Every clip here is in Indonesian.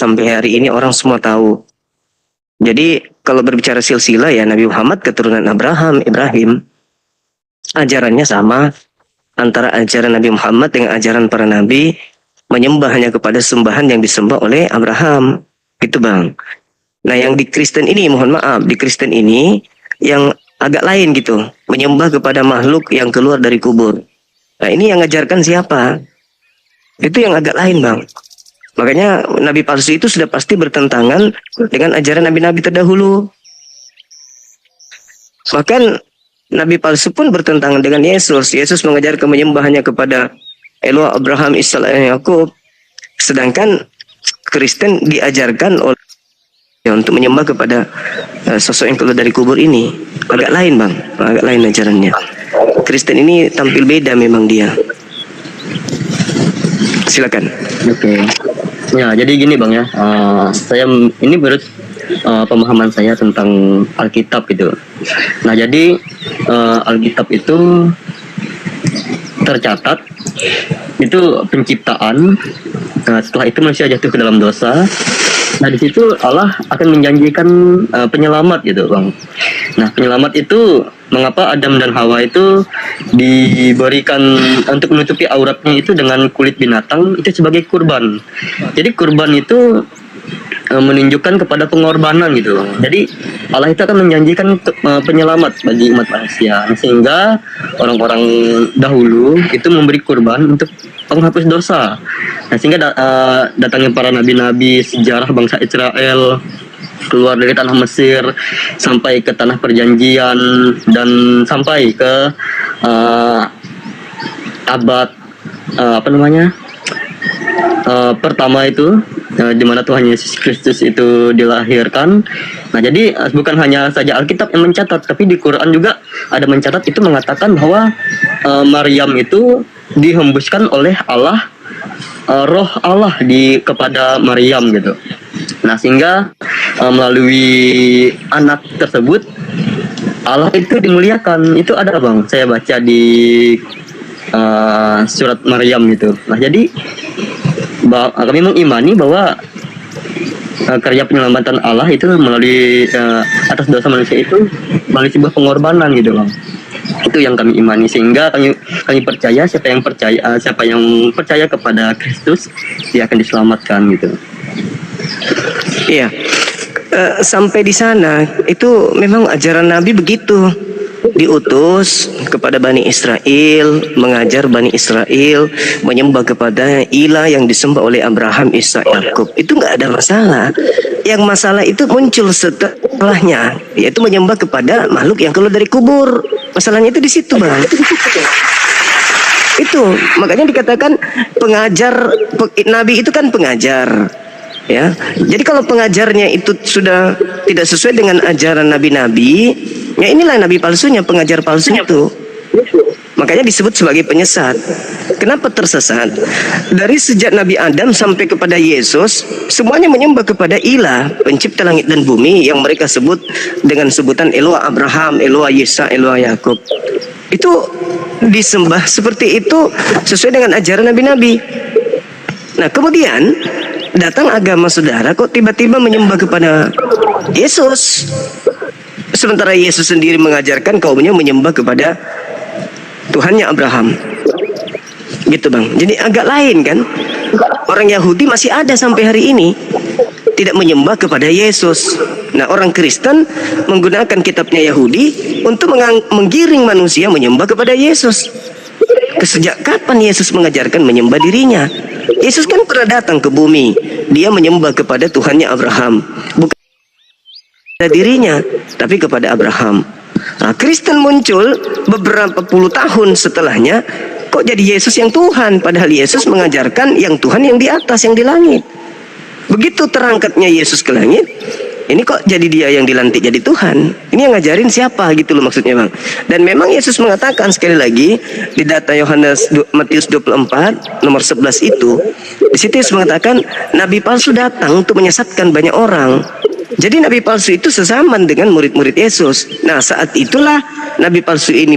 sampai hari ini orang semua tahu. Jadi kalau berbicara silsilah ya Nabi Muhammad keturunan Abraham, Ibrahim. Ajarannya sama antara ajaran Nabi Muhammad dengan ajaran para nabi, menyembah hanya kepada sembahan yang disembah oleh Abraham. Gitu Bang. Nah yang di Kristen ini, mohon maaf, di Kristen ini yang agak lain gitu. Menyembah kepada makhluk yang keluar dari kubur. Nah ini yang ngajarkan siapa? Itu yang agak lain Bang. Makanya nabi palsu itu sudah pasti bertentangan dengan ajaran nabi-nabi terdahulu. Bahkan nabi palsu pun bertentangan dengan Yesus. Yesus mengajarkan menyembah hanya kepada Eloah, Abraham, Ishak, dan Yakub. Sedangkan Kristen diajarkan oleh untuk menyembah kepada sosok yang keluar dari kubur ini. Agak lain Bang, agak lain ajarannya. Kristen ini tampil beda memang dia. Silakan. Oke. Ya, jadi gini Bang ya. Saya ini menurut pemahaman saya tentang Alkitab itu. Nah, jadi Alkitab itu tercatat itu penciptaan. Nah, setelah itu manusia jatuh ke dalam dosa. Nah, di situ Allah akan menjanjikan penyelamat gitu, Bang. Nah, penyelamat itu mengapa Adam dan Hawa itu diberikan untuk menutupi auratnya itu dengan kulit binatang itu sebagai kurban. Jadi kurban itu menunjukkan kepada pengorbanan gitu. Jadi Allah itu akan menjanjikan penyelamat bagi umat manusia. Sehingga orang-orang dahulu itu memberi kurban untuk penghapus dosa. Nah, sehingga datangnya para nabi-nabi, sejarah bangsa Israel keluar dari tanah Mesir sampai ke tanah perjanjian dan sampai ke abad pertama itu di mana Tuhan Yesus Kristus itu dilahirkan. Nah, jadi bukan hanya saja Alkitab yang mencatat, tapi di Quran juga ada mencatat itu mengatakan bahwa Maryam itu dihembuskan oleh Allah, roh Allah kepada Maryam gitu. Nah, sehingga melalui anak tersebut Allah itu dimuliakan. Itu ada Bang, saya baca di surat Maryam itu. Nah, jadi kami mengimani bahwa karya penyelamatan Allah itu melalui atas dosa manusia itu melalui sebuah pengorbanan gitu Bang. Itu yang kami imani, sehingga kami percaya siapa yang percaya kepada Kristus dia akan diselamatkan gitu. Iya. Sampai di sana itu memang ajaran Nabi begitu. Diutus kepada Bani Israel, mengajar Bani Israel menyembah kepada ilah yang disembah oleh Abraham, Ishak, Yakub. Itu nggak ada masalah. Yang masalah itu muncul setelahnya, yaitu menyembah kepada makhluk yang keluar dari kubur. Masalahnya itu di situ Bang. Itu makanya dikatakan pengajar, Nabi itu kan pengajar. Ya, jadi kalau pengajarnya itu sudah tidak sesuai dengan ajaran nabi-nabi, ya inilah nabi palsunya, pengajar palsu itu. Makanya disebut sebagai penyesat. Kenapa tersesat? Dari sejak Nabi Adam sampai kepada Yesus, semuanya menyembah kepada ilah, pencipta langit dan bumi yang mereka sebut dengan sebutan Eloah Abraham, Eloah Ishak, Eloah Yakub. Itu disembah seperti itu sesuai dengan ajaran nabi-nabi. Nah, kemudian datang agama saudara kok tiba-tiba menyembah kepada Yesus, sementara Yesus sendiri mengajarkan kaumnya menyembah kepada Tuhannya Abraham. Gitu Bang. Jadi agak lain kan. Orang Yahudi masih ada sampai hari ini tidak menyembah kepada Yesus. Nah, orang Kristen menggunakan kitabnya Yahudi untuk menggiring manusia menyembah kepada Yesus. Sejak kapan Yesus mengajarkan menyembah dirinya? Yesus kan pernah datang ke bumi. Dia menyembah kepada Tuhannya Abraham, bukan kepada dirinya, tapi kepada Abraham. Nah, Kristen muncul beberapa puluh tahun setelahnya. Kok jadi Yesus yang Tuhan? Padahal Yesus mengajarkan yang Tuhan yang di atas, yang di langit. Begitu terangkatnya Yesus ke langit, ini kok jadi dia yang dilantik jadi Tuhan? Ini yang ngajarin siapa gitu loh maksudnya Bang. Dan memang Yesus mengatakan sekali lagi di data Matius 24 nomor 11 itu, di situ Yesus mengatakan nabi palsu datang untuk menyesatkan banyak orang. Jadi nabi palsu itu sesaman dengan murid-murid Yesus. Nah, saat itulah nabi palsu ini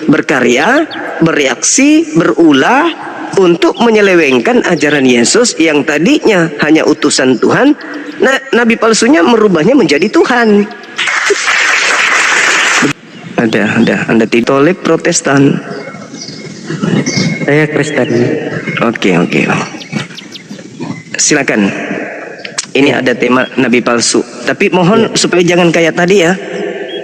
berkarya, bereaksi, berulah, untuk menyelewengkan ajaran Yesus yang tadinya hanya utusan Tuhan. Nah, nabi palsunya merubahnya menjadi Tuhan. Anda Katolik Protestan. Saya Kristen. Oke. Silakan. Ini ada tema nabi palsu. Tapi mohon supaya jangan kayak tadi ya.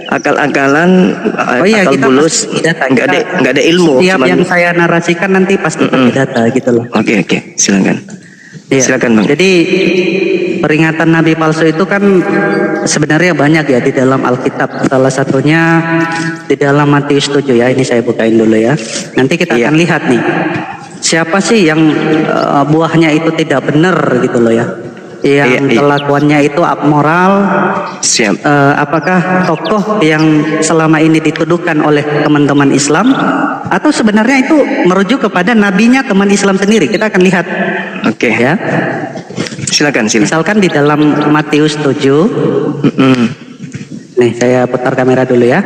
Akal-akalan, akal kita bulus, nggak ada ilmu. Setiap yang saya narasikan nanti pasti pakai data gitu loh. Oke, silakan. Iya. Silakan Bang. Jadi peringatan nabi palsu itu kan sebenarnya banyak ya di dalam Alkitab. Salah satunya di dalam Matius 7 ya. Ini saya bukain dulu ya. Nanti kita akan lihat nih. Siapa sih yang buahnya itu tidak benar gitu loh ya. Yang kelakuannya itu abmoral. Siap. Apakah tokoh yang selama ini dituduhkan oleh teman-teman Islam atau sebenarnya itu merujuk kepada nabinya teman Islam sendiri? Kita akan lihat. Oke. Ya. Silakan. Misalkan di dalam Matius 7. Nih, saya putar kamera dulu ya.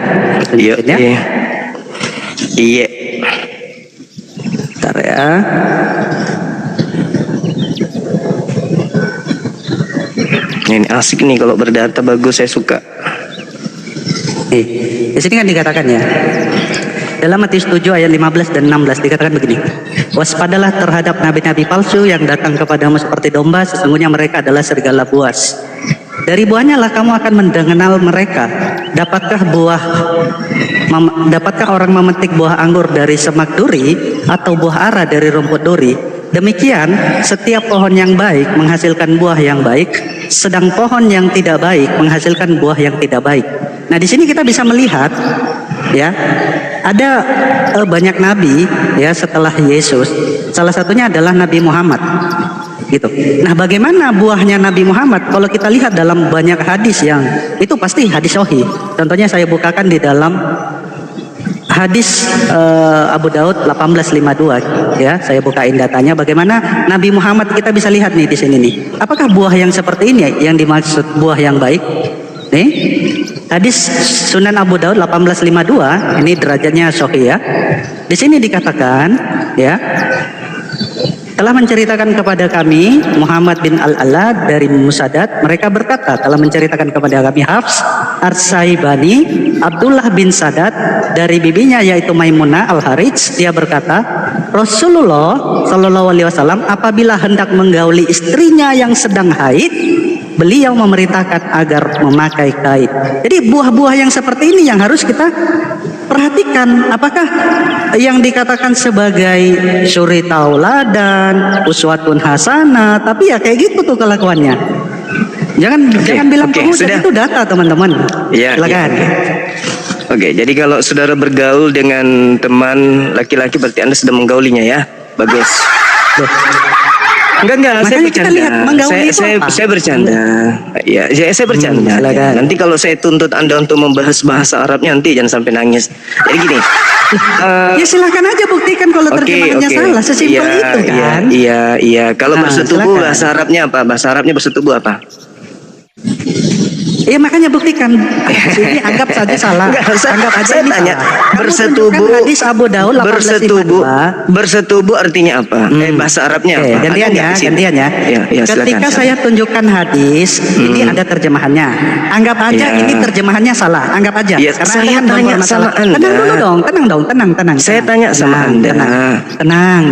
Iya. Bentar ya. Ini asik nih kalau berdata, bagus, saya suka. Di sini kan dikatakan ya. Dalam Matius 7 ayat 15 dan 16 dikatakan begini. Waspadalah terhadap nabi-nabi palsu yang datang kepadamu seperti domba, sesungguhnya mereka adalah serigala buas. Dari buahnya lah kamu akan mengenal mereka. Dapatkah orang memetik buah anggur dari semak duri atau buah ara dari rumput duri? Demikian setiap pohon yang baik menghasilkan buah yang baik, sedang pohon yang tidak baik menghasilkan buah yang tidak baik. Nah, di sini kita bisa melihat ya, ada banyak nabi ya setelah Yesus. Salah satunya adalah Nabi Muhammad. Gitu. Nah, bagaimana buahnya Nabi Muhammad? Kalau kita lihat dalam banyak hadis yang itu pasti hadis sahih. Contohnya saya bukakan di dalam hadis Abu Daud 1852 ya, saya bukain datanya bagaimana Nabi Muhammad. Kita bisa lihat nih di sini nih. Apakah buah yang seperti ini yang dimaksud buah yang baik? Nih, hadis Sunan Abu Daud 1852, ini derajatnya sahih ya. Di sini dikatakan ya, telah menceritakan kepada kami Muhammad bin Al-Ala dari Musadat. Mereka berkata telah menceritakan kepada kami Hafs Ar-Saibani Abdullah bin Sadat dari bibinya yaitu Maimunah Al-Harits. Dia berkata Rasulullah Shallallahu Alaihi Wasallam apabila hendak menggauli istrinya yang sedang haid, beliau memerintahkan agar memakai kain. Jadi buah-buah yang seperti ini yang harus kita perhatikan. Apakah yang dikatakan sebagai suri tauladan, uswatun hasanah, tapi ya kayak gitu tuh kelakuannya. Jangan bilang pemuda itu data, teman-teman. Iya. Silakan. Oke, jadi kalau saudara bergaul dengan teman laki-laki berarti Anda sudah menggaulinya ya. Bagus. Enggak, saya bercanda. Saya bercanda. Ya, saya bercanda. Nanti kalau saya tuntut Anda untuk membahas bahasa Arabnya nanti jangan sampai nangis. Jadi gini. Ya silakan aja buktikan kalau terjemahannya salah, sesimpel itu kan. Iya. Kalau bersetubuh silakan. Bahasa Arabnya apa? Bahasa Arabnya bersetubuh apa? Iya, makanya buktikan. Ini anggap saja salah. Anggap aja saya tanya. Bersetubuh. Hadis Abu Daud 1852. Bersetubuh artinya apa? Bahasa Arabnya apa? Gantian ya. Ya, ketika saya tunjukkan hadis, ini ada terjemahannya. Anggap aja ini terjemahannya salah. Anggap aja. Ya, karena saya tanya sama Anda. Tenang. Saya tanya sama Anda. Tenang.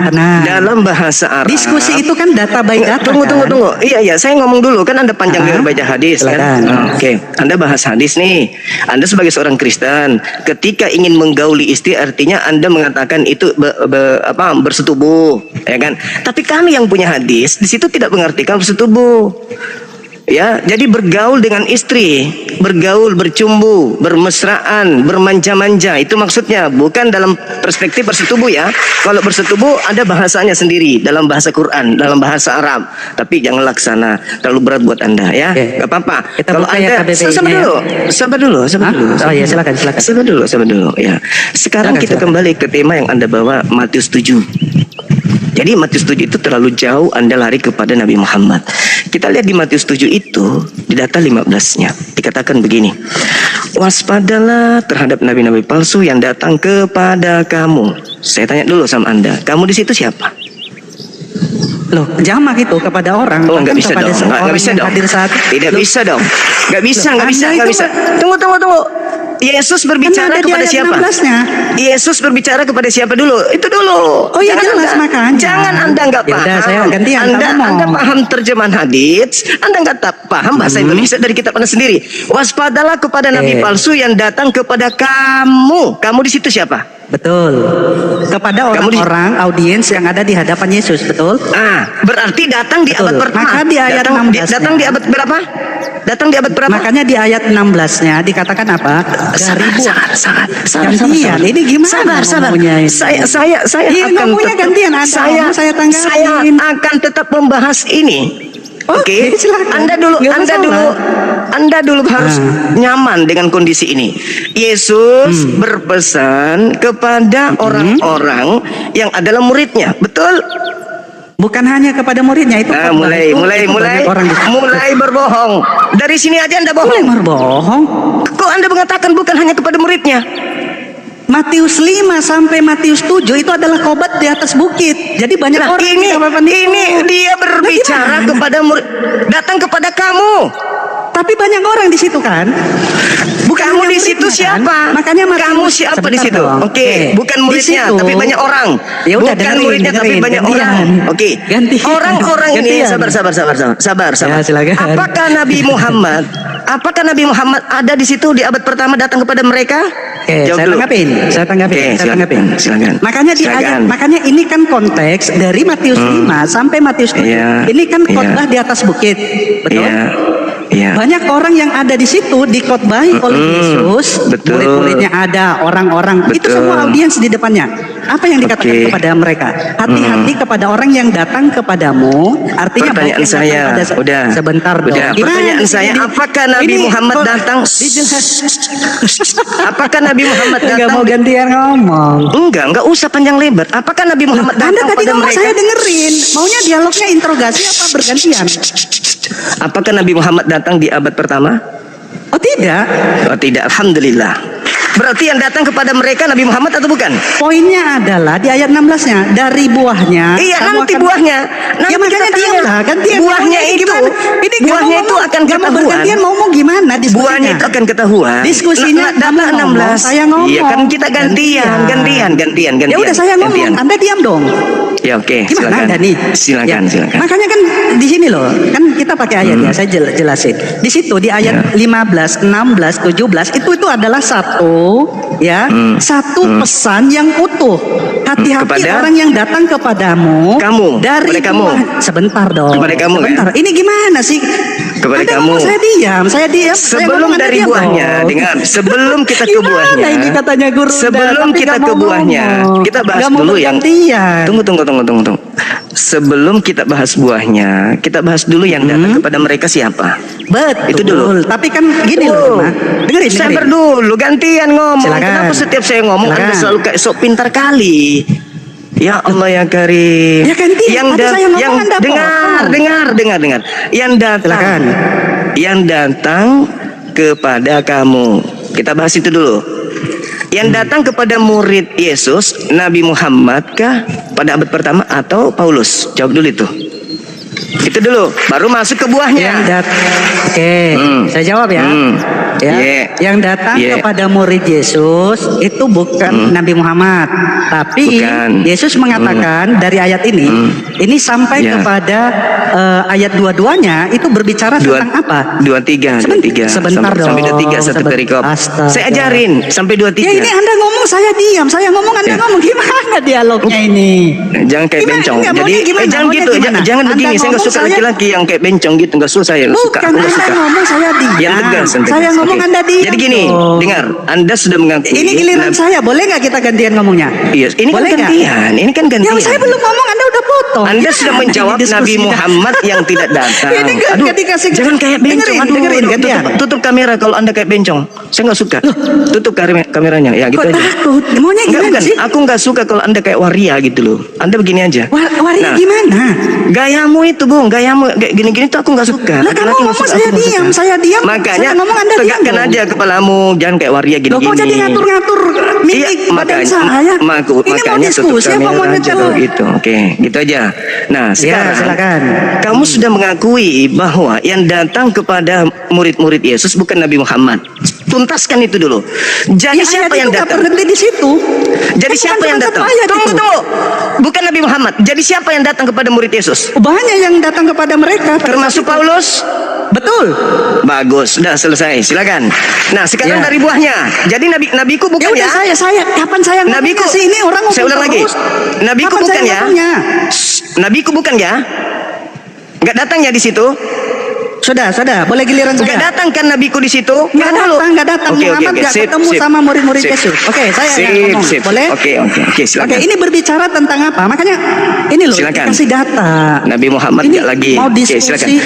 Dalam bahasa Arab. Diskusi itu kan data by data. Tunggu. Iya, saya ngomong dulu kan Anda panjang lebar baca hadis kan. Oke, Anda bahas hadis nih. Anda sebagai seorang Kristen, ketika ingin menggauli istri, artinya Anda mengatakan itu bersetubuh, ya kan? Tapi kami yang punya hadis di situ tidak mengartikan bersetubuh. Ya, jadi bergaul dengan istri, bergaul, bercumbu, bermesraan, bermanja-manja, itu maksudnya, bukan dalam perspektif bersetubuh ya. Kalau bersetubuh ada bahasanya sendiri dalam bahasa Quran, dalam bahasa Arab. Tapi jangan laksana, terlalu berat buat Anda ya. Gak apa-apa. Kalau Anda sabar dulu. Oh iya, silakan. Sabar dulu ya. Sekarang kita kembali ke tema yang Anda bawa, Matius 7. Jadi Matius 7 itu terlalu jauh Anda lari kepada Nabi Muhammad. Kita lihat di Matius 7 itu, di data 15-nya, dikatakan begini. Waspadalah terhadap nabi-nabi palsu yang datang kepada kamu. Saya tanya dulu sama Anda, kamu di situ siapa? Loh, jamak itu kepada orang, Oh, nggak bahkan bisa kepada dong. seorang Nggak bisa yang dong. hadir saat Tidak Loh, bisa dong. Nggak bisa, Loh, nggak bisa, Anda nggak itu bisa. Tunggu. Yesus berbicara Kan ada di kepada ayat siapa? 16-nya. Yesus berbicara kepada siapa dulu? Itu dulu. Oh, iya, jelas, Anda, makanya. Jangan Anda nggak Ya paham. udah, saya gantian, Anda, kamu mau. Anda paham terjemahan hadits. Anda nggak paham bahasa Indonesia dari kitab Anda sendiri. Waspadalah kepada nabi Oke. palsu yang datang kepada kamu. Kamu di situ siapa? Betul. Kepada Kamu di- orang-orang audiens yang ada di hadapan Yesus, betul? Berarti datang di Betul. abad pertama. Maka di ayat datang, 16-nya. datang di abad berapa? Datang di abad berapa? Makanya di ayat 16-nya dikatakan apa? Dari buah. Sabar. Gantian, ini gimana Sabar. ngomongnya ini? Saya Iya, akan ngomongnya tetap, gantian, Anda ngomong, saya tanggapin. saya akan tetap membahas ini. Oke, silakan. Nggak masalah. Anda dulu harus nyaman dengan kondisi ini. Yesus berpesan kepada orang-orang yang adalah muridnya, betul? Bukan hanya kepada muridnya itu. Nah, khotbah itu mulai banyak orang mulai berbohong. Dari sini aja Anda Mulai bohong. berbohong. Kok Anda mengatakan bukan hanya kepada muridnya? Matius 5 sampai Matius 7 itu adalah khobat di atas bukit. Jadi banyak Nah, orang yang tidak apa-apa itu. ini dia berbicara Nah, gimana? kepada murid, datang kepada kamu. Tapi banyak orang di situ kan? Bukan Kamu hanya di situ muridnya, kan? siapa? Makanya Matius, Kamu siapa di sebentar situ? dong. Oke, bukan Di muridnya, situ- tapi banyak orang. Ya udah, bukan dengerin, muridnya, tapi dengerin, banyak gantian. orang. Oke. Gantian. Orang-orang ini Gantian. sabar. Ya, silakan. Apakah Nabi Muhammad ada di situ di abad pertama datang kepada mereka? Oke, Jawab saya dulu. tanggapin. Oke, silakan. Makanya di Silakan. ayat, makanya ini kan konteks dari Matius 5 sampai Matius 7. Iya, Ini kan iya. khotbah di atas bukit. Betul? Iya. Banyak orang yang ada di situ dikhotbahi oleh Yesus. Betul. Murid-muridnya ada, orang-orang. Itu Betul. semua audiens di depannya. Apa yang dikatakan Oke. kepada mereka? Hati-hati kepada orang yang datang kepadamu. Artinya Pertanyaan baik yang saya, datang pada udah. sebentar dong. Udah, Gimana pertanyaan sih saya, ini? apakah Nabi Ini Muhammad kok datang? Apakah Nabi Muhammad Enggak datang? mau gantian ngomong. Enggak usah panjang lebar. Apakah Nabi Muhammad Anda datang tadi pada ngomong mereka? saya dengerin. Maunya dialognya interogasi apa bergantian? Apakah Nabi Muhammad datang di abad pertama? Oh tidak. Oh tidak, alhamdulillah. Berarti yang datang kepada mereka Nabi Muhammad atau bukan? Poinnya adalah di ayat 16-nya dari buahnya. Iya, kamu nanti akan- buahnya. Nanti Ya makanya kita diam tanya. lah, gantian. Buahnya Ini itu, gimana? Ini nggak buahnya mau itu ngomong, akan nggak mau ketahuan. bergantian mau gimana diskusinya? Buahnya itu akan ketahuan. Diskusinya Data kamu ngomong, 16. saya ngomong. Iya kan kita gantian. Ya udah saya ngomong, gantian. Anda diam dong. Ya oke, Gimana silakan. Anda nih? Silakan, Ya, silakan. Makanya kan di sini loh, kan kita pakai ayat ya, saya jelasin. Di situ di ayat 15, 16, 17 itu adalah satu satu pesan yang utuh. Hati-hati Kepada? orang yang datang kepadamu Kamu, dari kepada kamu. Sebentar dong. Kepada kamu, sebentar. kan? Ini gimana sih? Kepada Anda kamu. ngomong, saya diam. Saya Sebelum ngomong, Anda dari diam buahnya, dong. dengar. Sebelum kita ke Gimana buahnya. ini katanya guru? Sebelum tapi kita nggak ke mau buahnya, ngomong. kita bahas Nggak mau dulu yang. bergantian. Tunggu. Sebelum kita bahas buahnya, kita bahas dulu yang datang kepada mereka siapa. Betul. Itu dulu. Tapi kan gini loh, Ma. Dengerin. Sabar dulu, gantian ngomong. Silakan. Kenapa setiap saya ngomong Silakan. Anda selalu kayak sok pintar kali? Ya Allah ya Karim. Ya gantian. Tadi saya ngomong, Anda dengar. Yang datang. Silakan. Yang datang kepada kamu. Kita bahas itu dulu. Yang datang kepada murid Yesus, Nabi Muhammad kah pada abad pertama atau Paulus? Jawab dulu itu. Itu dulu, baru masuk ke buahnya. Oke, saya jawab ya. Ya, Yeah. yang datang Yeah. kepada murid Yesus itu bukan Nabi Muhammad, tapi Bukan. Yesus mengatakan dari ayat ini sampai Yeah. kepada ayat 22-nya itu berbicara tentang apa? 23. Sebentar dong. Sampai 23 satu perikop. Astaga. Saya ajarin sampai 23. Ya ini Anda ngomong, saya diam. Saya ngomong, Anda Ya. ngomong. Gimana dialognya ini? Jangan kayak Gimana? bencong. Enggak, Jadi maunya gimana? jangan Maunya gitu. gimana? Jangan Anda begini. Saya nggak ngomong, suka saya- laki-laki yang kayak bencong gitu. Nggak suka saya. Nggak suka. Bukan, Aku nggak Anda suka. ngomong, saya diam. Yang tegas, yang tegas. Saya ngomong, Oke. Anda diam. Jadi gini, dong. dengar. Anda sudah mengakui. Ini giliran saya, boleh nggak kita gantian ngomongnya? Iya, ini Boleh kan nggak? gantian. Ini kan gantian. Ya saya belum ngomong, Anda udah potong. Anda Gimana sudah ini menjawab Nabi diskusinya? Muhammad yang tidak datang. Ini nggak Aduh, dikasih- jangan kayak bencong. Dengerin, Aduh, gantian. tutup kamera kalau Anda kayak bencong. Saya nggak suka. Tutup kameranya. Ya gitu Kok aja. takut? Maunya Enggak, gimana bukan. sih? Aku nggak suka kalau Anda kayak waria gitu loh. Anda begini aja. Waria Nah, gimana? Gayamu begitu, Bung. Gayamu kayak gini-gini tuh aku nggak suka. Lah kamu Laki-laki ngomong nggak suka, saya aku nggak diam, suka. saya diam. Makanya Saya ngomong Anda tegakkan diam, aja kepalamu, jangan kayak waria Loh gini-gini. kok jadi ngatur-ngatur mimik badan saya? Ini mau makanya tutup diskusi apa mau kamera aja nyetel? kalau gitu. Oke, gitu aja. Nah, Ya, sekarang silakan. kamu sudah mengakui bahwa yang datang kepada murid-murid Yesus bukan Nabi Muhammad. Tuntaskan itu dulu. Jadi Ya, siapa ayat yang itu nggak datang? berhenti di situ. Jadi Kan siapa bukan yang satu datang? ayat Tunggu, itu. tunggu. Bukan Nabi Muhammad. Jadi siapa yang datang kepada murid Yesus? Banyak yang datang kepada mereka. Termasuk Paulus? Betul. Bagus, sudah selesai. Silakan. Nah, sekarang Ya. dari buahnya. Jadi nabiku Ya bukan udah ya? saya kapan saya ngomong Nabiku. ke sini orang ngomong Saya ulang lagi. terus. Nabiku Kapan bukan saya ya? ngomongnya? Nabiku bukan ya? Enggak datang ya di situ? Sudah, boleh giliran Enggak saya. datang kan nabiku di situ? Nggak datang. Oke, Muhammad nggak Sip, ketemu sip. sama murid-murid Sip. Yesus. Oke, saya yang Sip, ngomong. sip. Boleh? Oke, silakan. Oke, ini berbicara tentang apa? Makanya ini loh, Silakan. dikasih data. Nabi Muhammad Ini enggak lagi. mau Oke, diskusi. silakan. Iya,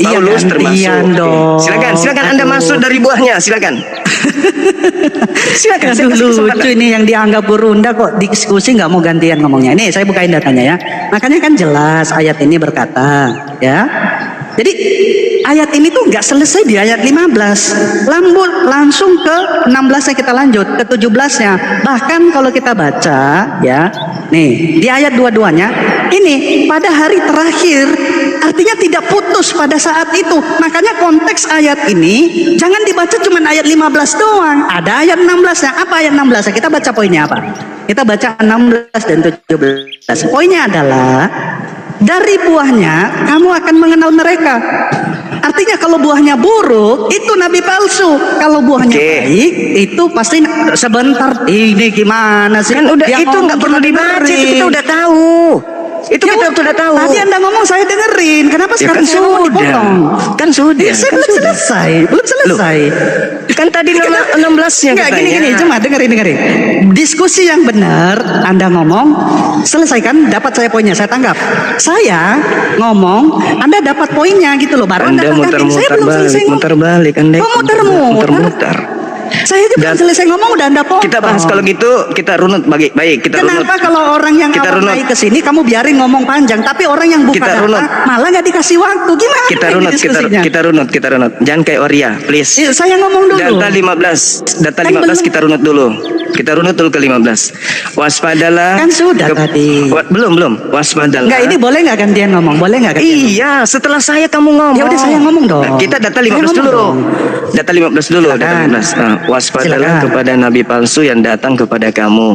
Paulus termasuk. gantian dong. Silakan Anda Aduh. masuk dari buahnya, silakan. Silakan, saya Aduh, kasih lucu kesempatan. ini yang dianggap berunda kok diskusi nggak mau gantian ngomongnya. Ini saya bukain datanya ya. Makanya kan jelas ayat ini berkata ya. Jadi ayat ini tuh nggak selesai di ayat 15. Langsung ke 16-nya kita lanjut, ke 17-nya. Bahkan kalau kita baca ya, nih di ayat dua-duanya ini pada hari terakhir, artinya tidak putus pada saat itu. Makanya konteks ayat ini jangan dibaca cuma ayat 15 doang. Ada ayat 16-nya. Apa ayat 16-nya? Kita baca poinnya apa? Kita baca 16 dan 17. Poinnya adalah dari buahnya kamu akan mengenal mereka. Artinya kalau buahnya buruk itu nabi palsu. Kalau buahnya Oke. baik itu pasti sebentar. Ini gimana sih? Kan udah Dia itu ngomong nggak perlu cuma dibaca, itu dengerin. kita udah tahu. Itu Ya kita sudah tahu. Tadi Anda ngomong saya dengerin. Kenapa Ya sekarang kan saya ngomong sudah. dipotong? Kan sudah. Ya, saya Kan belum sudah. selesai. Belum selesai. Kan tadi 16-nya Enggak katanya. gini cuma dengerin. Diskusi yang benar Anda ngomong selesaikan dapat saya poinnya saya tanggap. Saya ngomong Anda dapat poinnya gitu loh baru Anda tanggapin. Saya muter-muter belum selesai balik, ngomong. muter balik Anda. Oh, muter-muter. Muter-muter. Saya juga belum selesai ngomong udah Anda potong. Kita bahas kalau gitu, kita runut baik, kita runut. Kenapa kalau orang yang Kita awal runut. naik ke sini kamu biarin ngomong panjang, tapi orang yang buka Kita data runut. malah nggak dikasih waktu? Gimana? Kita ini runut, diskusinya? kita runut. Jangan kayak waria, please. Saya ngomong dulu. Data 15 Kan 15 belum. kita runut dulu. Kita runut dulu ke 15. Waspadalah. Kan sudah tadi. Belum. Waspadalah. Enggak, ini boleh nggak gantian ngomong? Boleh nggak gantian? Iya, setelah saya kamu ngomong. Ya udah, saya ngomong dong. Nah, kita data Saya 15 ngomong dulu. dong. Data 15 dulu, data Silakan. 15. Nah, waspadalah Silakan. kepada nabi palsu yang datang kepada kamu.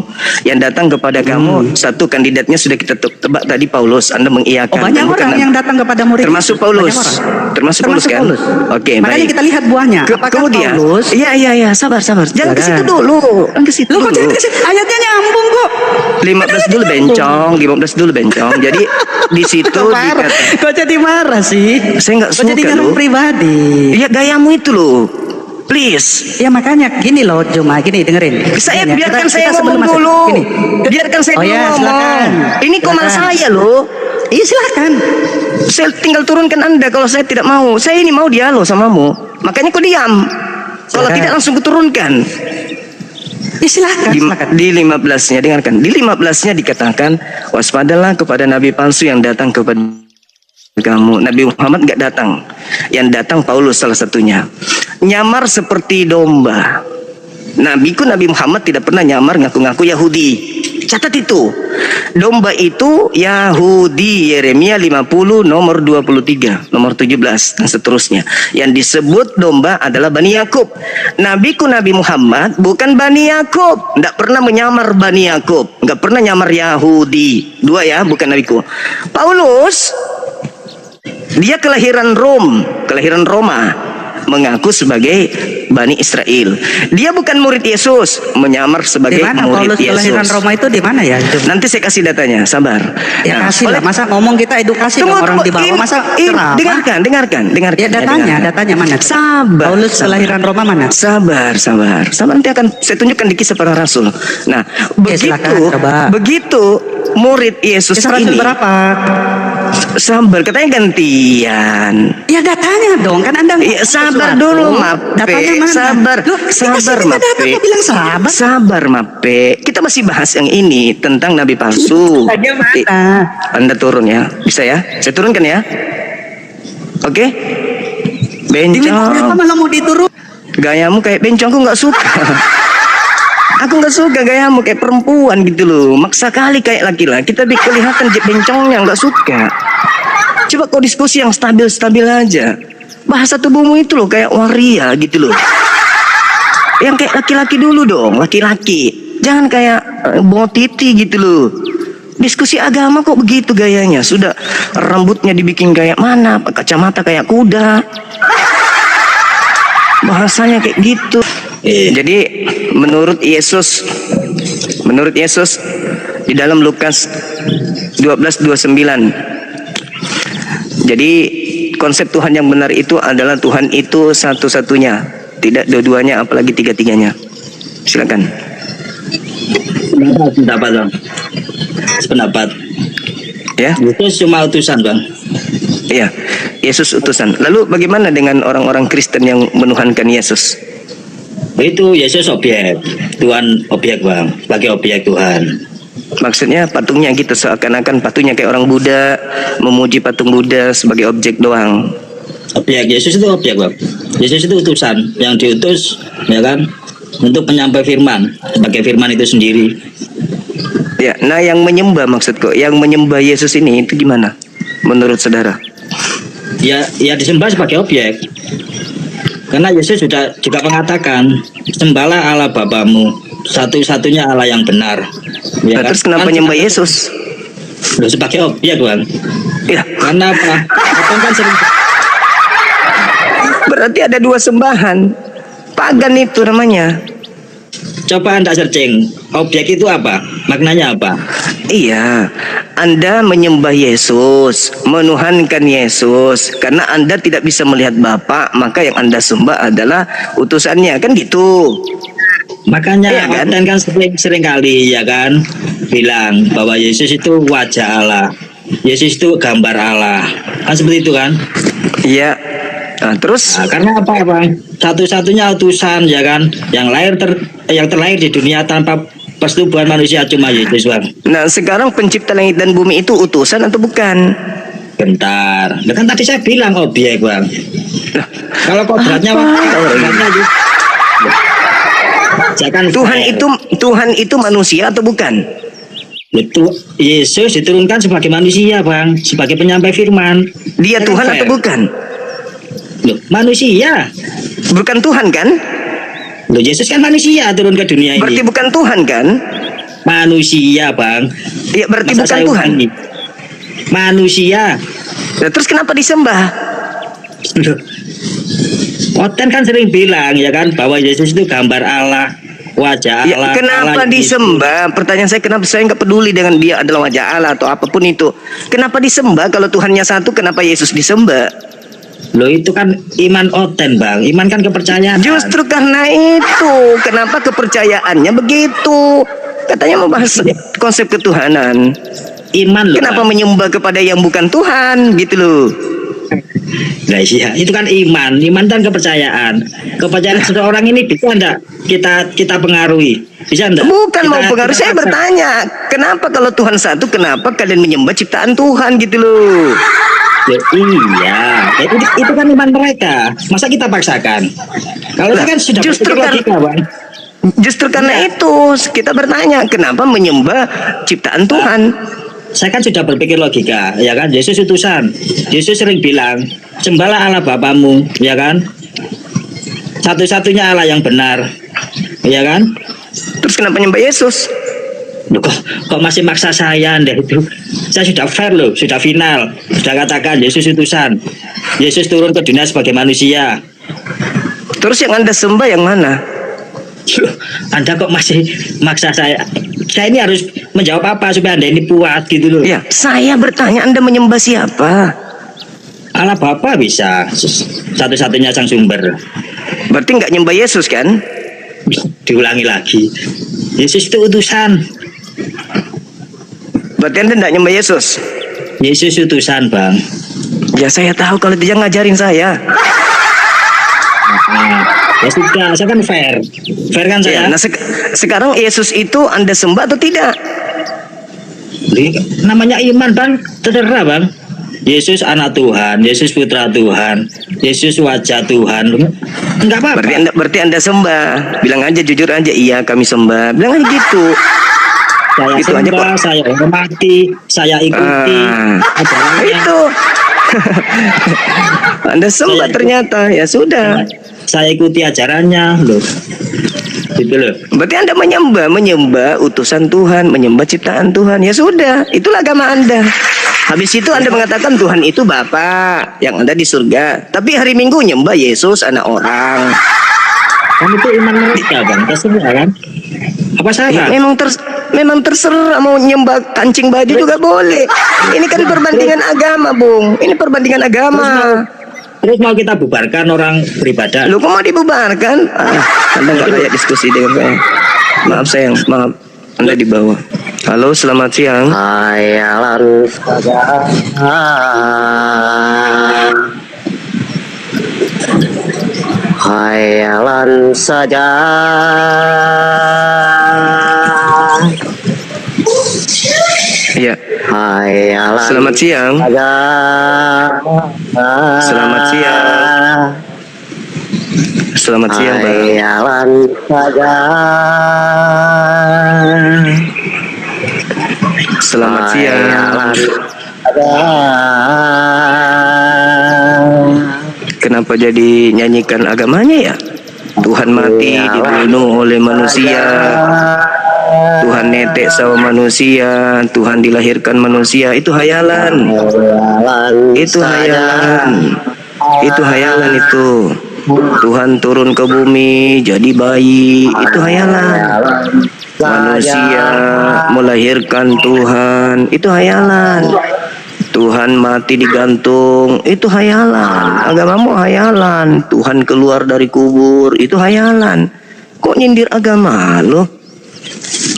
Yang datang kepada kamu, satu kandidatnya sudah kita tebak tadi Paulus. Anda mengiyakan. Oh, banyak Dan bukan orang yang datang kepada murid. termasuk itu. Paulus. Banyak orang. Termasuk Paulus kan? Oke, Makanya baik. kita lihat buahnya. Apakah Kemudian, Paulus? iya, sabar. Jangan ke situ dulu. Jangan ke situ Lu kok dulu. jadi kesini? Ayatnya nyambung kok. 15 dulu bencong. Jadi di situ Kok marah? dikata, Kok jadi marah sih? saya nggak Kok jadi suka nyerang loh. pribadi? Iya gayamu itu loh. Please. Ya makanya gini loh, cuma gini dengerin. Saya Gini ya, biarkan kita saya sebelum ngomong masuk. dulu. Gini. Biarkan saya Oh dulu ya, ngomong. silakan. Ini komal Silakan. saya loh. Iya silakan. Saya tinggal turunkan Anda kalau saya tidak mau. Saya ini mau dialog samamu. Makanya kau diam. Kalau Silakan. tidak langsung kuturunkan. Ya silakan. Silakan. Di 15-nya dengarkan. Di 15-nya dikatakan waspadalah kepada nabi palsu yang datang kepada kamu. Nabi Muhammad nggak datang. Yang datang Paulus salah satunya. Nyamar seperti domba. Nabiku Nabi Muhammad tidak pernah nyamar ngaku-ngaku Yahudi. Catat itu. Domba itu Yahudi. Yeremia 50 nomor 23, nomor 17 dan seterusnya. Yang disebut domba adalah Bani Yakub. Nabiku Nabi Muhammad bukan Bani Yakub. Tidak pernah menyamar Bani Yakub. Nggak pernah nyamar Yahudi. Dua ya, bukan nabiku. Paulus dia kelahiran Roma, mengaku sebagai Bani Israel. Dia bukan murid Yesus, menyamar Di sebagai mana murid Paulus Yesus. kelahiran Roma itu di mana ya? Itu? Nanti saya kasih datanya, sabar. Ya Nah, kasih lah. oleh- Masa ngomong kita edukasi dong orang di bawah. ini- Masa ini- ceramah? dengarkan. Ya datanya mana? Sabar. Paulus kelahiran Roma mana? Sabar. Nanti akan saya tunjukkan di kisah para rasul. Nah, Ya, silakan, coba. begitu murid Yesus Kisah Rasul ini. berapa? Sabar, katanya gantian. Ya datanya dong, kan Anda Iya, sabar dulu, Mape. Datanya mana? Sabar, Loh, kita sabar, sini nggak data Mape. kok bilang sabar. Sabar, Mape. Kita masih bahas yang ini tentang nabi palsu. Saja mana? Anda turun ya, bisa ya? Saya turunkan ya. Oke? Ini kenapa Bencong. malah mau diturun? Gayamu kayak bencong, aku nggak suka. Aku nggak suka gayamu kayak perempuan gitu loh. Maksa kali kayak laki-laki, tapi kelihatan bencongnya nggak suka. Coba kau diskusi yang stabil-stabil aja. Bahasa tubuhmu itu loh kayak waria gitu loh. Yang kayak laki-laki dulu dong, laki-laki. Jangan kayak botiti gitu loh. Diskusi agama kok begitu gayanya. Sudah rambutnya dibikin kayak mana, kacamata kayak kuda. Bahasanya kayak gitu. Jadi menurut Yesus di dalam Lukas 12:29. Jadi konsep Tuhan yang benar itu adalah Tuhan itu satu-satunya, tidak dua-duanya apalagi tiga-tiganya. Silakan. Pendapat bang, sependapat. Ya, Yesus cuma utusan bang. iya. Yesus utusan. Lalu bagaimana dengan orang-orang Kristen yang menuhankan Yesus? Itu Yesus objek, Tuhan objek bang, sebagai objek Tuhan. Maksudnya patungnya gitu, seakan-akan patungnya kayak orang Buddha, memuji patung Buddha sebagai objek doang. Objek Yesus itu objek bang. Yesus itu utusan, yang diutus ya kan untuk penyampai firman, sebagai firman itu sendiri. Ya, nah yang menyembah maksudku, yang menyembah Yesus ini itu gimana? Menurut saudara? Ya disembah sebagai objek. Karena Yesus sudah juga mengatakan, sembahlah Allah Bapamu, satu-satunya Allah yang benar. Ya Nah, kan? terus kenapa Kan nyembah Yesus? Loh, sebagai objek bang. Ya, Karena apa? Kadang kan sering berarti ada dua sembahan. Pagan itu namanya. coba Anda searching, objek itu apa? Maknanya apa? Iya, Anda menyembah Yesus, menuhankan Yesus. Karena Anda tidak bisa melihat Bapa, maka yang Anda sembah adalah utusannya, kan gitu. Makanya Iya kan? konten kan sering kali ya kan bilang bahwa Yesus itu wajah Allah, Yesus itu gambar Allah, kan seperti itu kan? Iya. Nah, terus Nah, karena apa bang? Satu-satunya utusan ya kan, yang terlahir di dunia tanpa persetubuhan manusia cuma Yesus bang. nah sekarang pencipta langit dan bumi itu utusan atau bukan? Bentar, nah, kan tadi saya bilang objek bang. Kalau kodratnya Apa? kodratnya aja. Ya kan, Tuhan itu manusia atau bukan? itu Yesus diturunkan sebagai manusia bang, sebagai penyampai firman. Dia Ya kan, Tuhan fair. atau bukan? Loh, manusia. Bukan Tuhan kan? Loh, Yesus kan manusia turun ke dunia ini. Berarti bukan Tuhan kan? Manusia bang. Ya berarti Masa bukan saya Tuhan. ulangi? Manusia. Nah, terus kenapa disembah? Loh, Oten kan sering bilang ya kan bahwa Yesus itu gambar Allah, wajah Ya, Allah. kenapa Allah disembah? Pertanyaan saya, kenapa saya nggak peduli dengan dia adalah wajah Allah atau apapun itu? Kenapa disembah? Kalau Tuhannya satu, kenapa Yesus disembah? Loh, itu kan iman Oten bang. Iman kan kepercayaan. Justru karena itu, kenapa kepercayaannya begitu? Katanya membahas konsep ketuhanan. Iman loh. Kenapa Bang. menyembah kepada yang bukan Tuhan gitu loh? Nah, iya, itu kan iman. Iman kan kepercayaan. Kepercayaan seseorang ini bisa enggak kita pengaruhi? Bisa enggak? Bukan Kita- mau pengaruh, kita saya paksa. bertanya, kenapa kalau Tuhan satu, kenapa kalian menyembah ciptaan Tuhan gitu loh? Ya, iya, itu kan iman mereka. Masa kita paksakan? Kalau Lah, itu kan sudah justru berpikir kan- logika, bang. Justru karena itu kita bertanya, kenapa menyembah ciptaan Tuhan? Saya kan sudah berpikir logika, ya kan? Yesus utusan. Yesus sering bilang, sembahlah Allah Bapamu, ya kan? Satu-satunya Allah yang benar, ya kan? Terus kenapa menyembah Yesus? Loh, kok masih maksa saya Anda itu? Saya sudah fair loh, sudah final. Sudah katakan Yesus utusan. Yesus turun ke dunia sebagai manusia. Terus yang Anda sembah yang mana? Loh, Anda kok masih maksa saya? Saya ini harus menjawab apa supaya Anda ini puas gitu loh. Ya, saya bertanya, Anda menyembah siapa? Allah Bapa bisa, satu-satunya sang sumber. Berarti nggak nyembah Yesus kan? Diulangi lagi. Yesus itu utusan. Berarti Anda nggak nyembah Yesus? Yesus utusan, Bang. Ya saya tahu kalau dia ngajarin saya. Nah, ya sudah, saya kan fair. Fair kan Ya, saya? nah sekarang Yesus itu Anda sembah atau tidak? Namanya iman, Bang. Terserah, Bang. Yesus anak Tuhan, Yesus putra Tuhan, Yesus wajah Tuhan. Enggak apa-apa. Berarti anda sembah. Bilang aja jujur aja, iya kami sembah. Bilang aja gitu. Saya Itu aja sembah, kok. saya hormati, saya ikuti ajarannya. Itu. Anda sembah ternyata, ya sudah. Saya ikuti ajarannya, loh. Gitu loh. Berarti anda menyembah utusan Tuhan, menyembah ciptaan Tuhan. Ya sudah, itulah agama anda. Habis itu anda mengatakan Tuhan itu Bapa yang ada di surga. Tapi hari Minggu nyembah Yesus anak orang. Kan itu iman mereka, Bang. Terserah kan? Apa Ya, salah? memang terserah mau nyembah kancing baju juga boleh. Ini kan perbandingan agama, Bung. Ini perbandingan agama. Terus mau kita bubarkan orang beribadah. Lu kok mau dibubarkan? Anda nggak layak diskusi dengan saya. Maaf sayang, maaf. Anda di bawah. Halo, selamat siang. Hayalan saja. Hayalan saja. Iya. Hayalan Selamat siang. saja. Selamat siang. Selamat siang, Bang. Hayalan saja. Selamat siang. Hayalan saja. Kenapa jadi nyanyikan agamanya ya? Tuhan mati dibunuh oleh manusia. Tuhan netek sama manusia. Tuhan dilahirkan manusia. Itu hayalan. Itu hayalan. Itu hayalan itu. Tuhan turun ke bumi jadi bayi. Itu hayalan. Manusia melahirkan Tuhan. Itu hayalan. Tuhan mati digantung. Itu hayalan. Agamamu hayalan. Tuhan keluar dari kubur. Itu hayalan. Kok nyindir agama lo?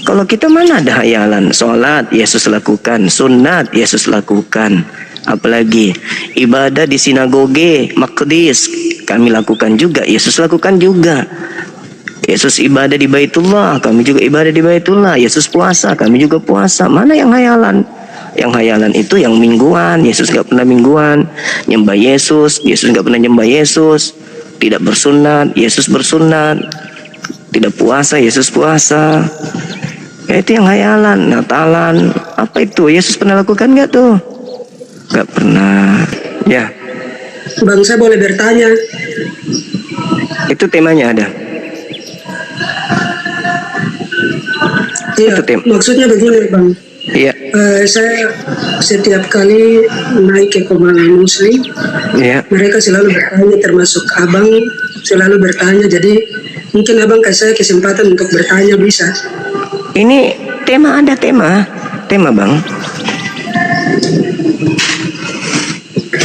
Kalau kita mana ada hayalan? Sholat Yesus lakukan, sunat Yesus lakukan. Apalagi ibadah di sinagoge, maqdis kami lakukan juga, Yesus lakukan juga. Yesus ibadah di Baitullah, kami juga ibadah di Baitullah. Yesus puasa, kami juga puasa. Mana yang hayalan? Yang hayalan itu yang mingguan. Yesus nggak pernah mingguan. Nyembah Yesus, Yesus nggak pernah nyembah Yesus. Tidak bersunat, Yesus bersunat. Tidak puasa, Yesus puasa. Ya, itu yang hayalan, Natalan. Apa itu? Yesus pernah lakukan nggak tuh? Nggak pernah. Ya, Bang, saya boleh bertanya? itu temanya ada. Iya, Itu tem. maksudnya begini, Bang. Iya, Saya setiap kali naik ke Komando Muslim, iya. mereka selalu bertanya, termasuk Abang selalu bertanya. Jadi mungkin Abang kasih saya kesempatan untuk bertanya, bisa? Ini tema ada tema Bang.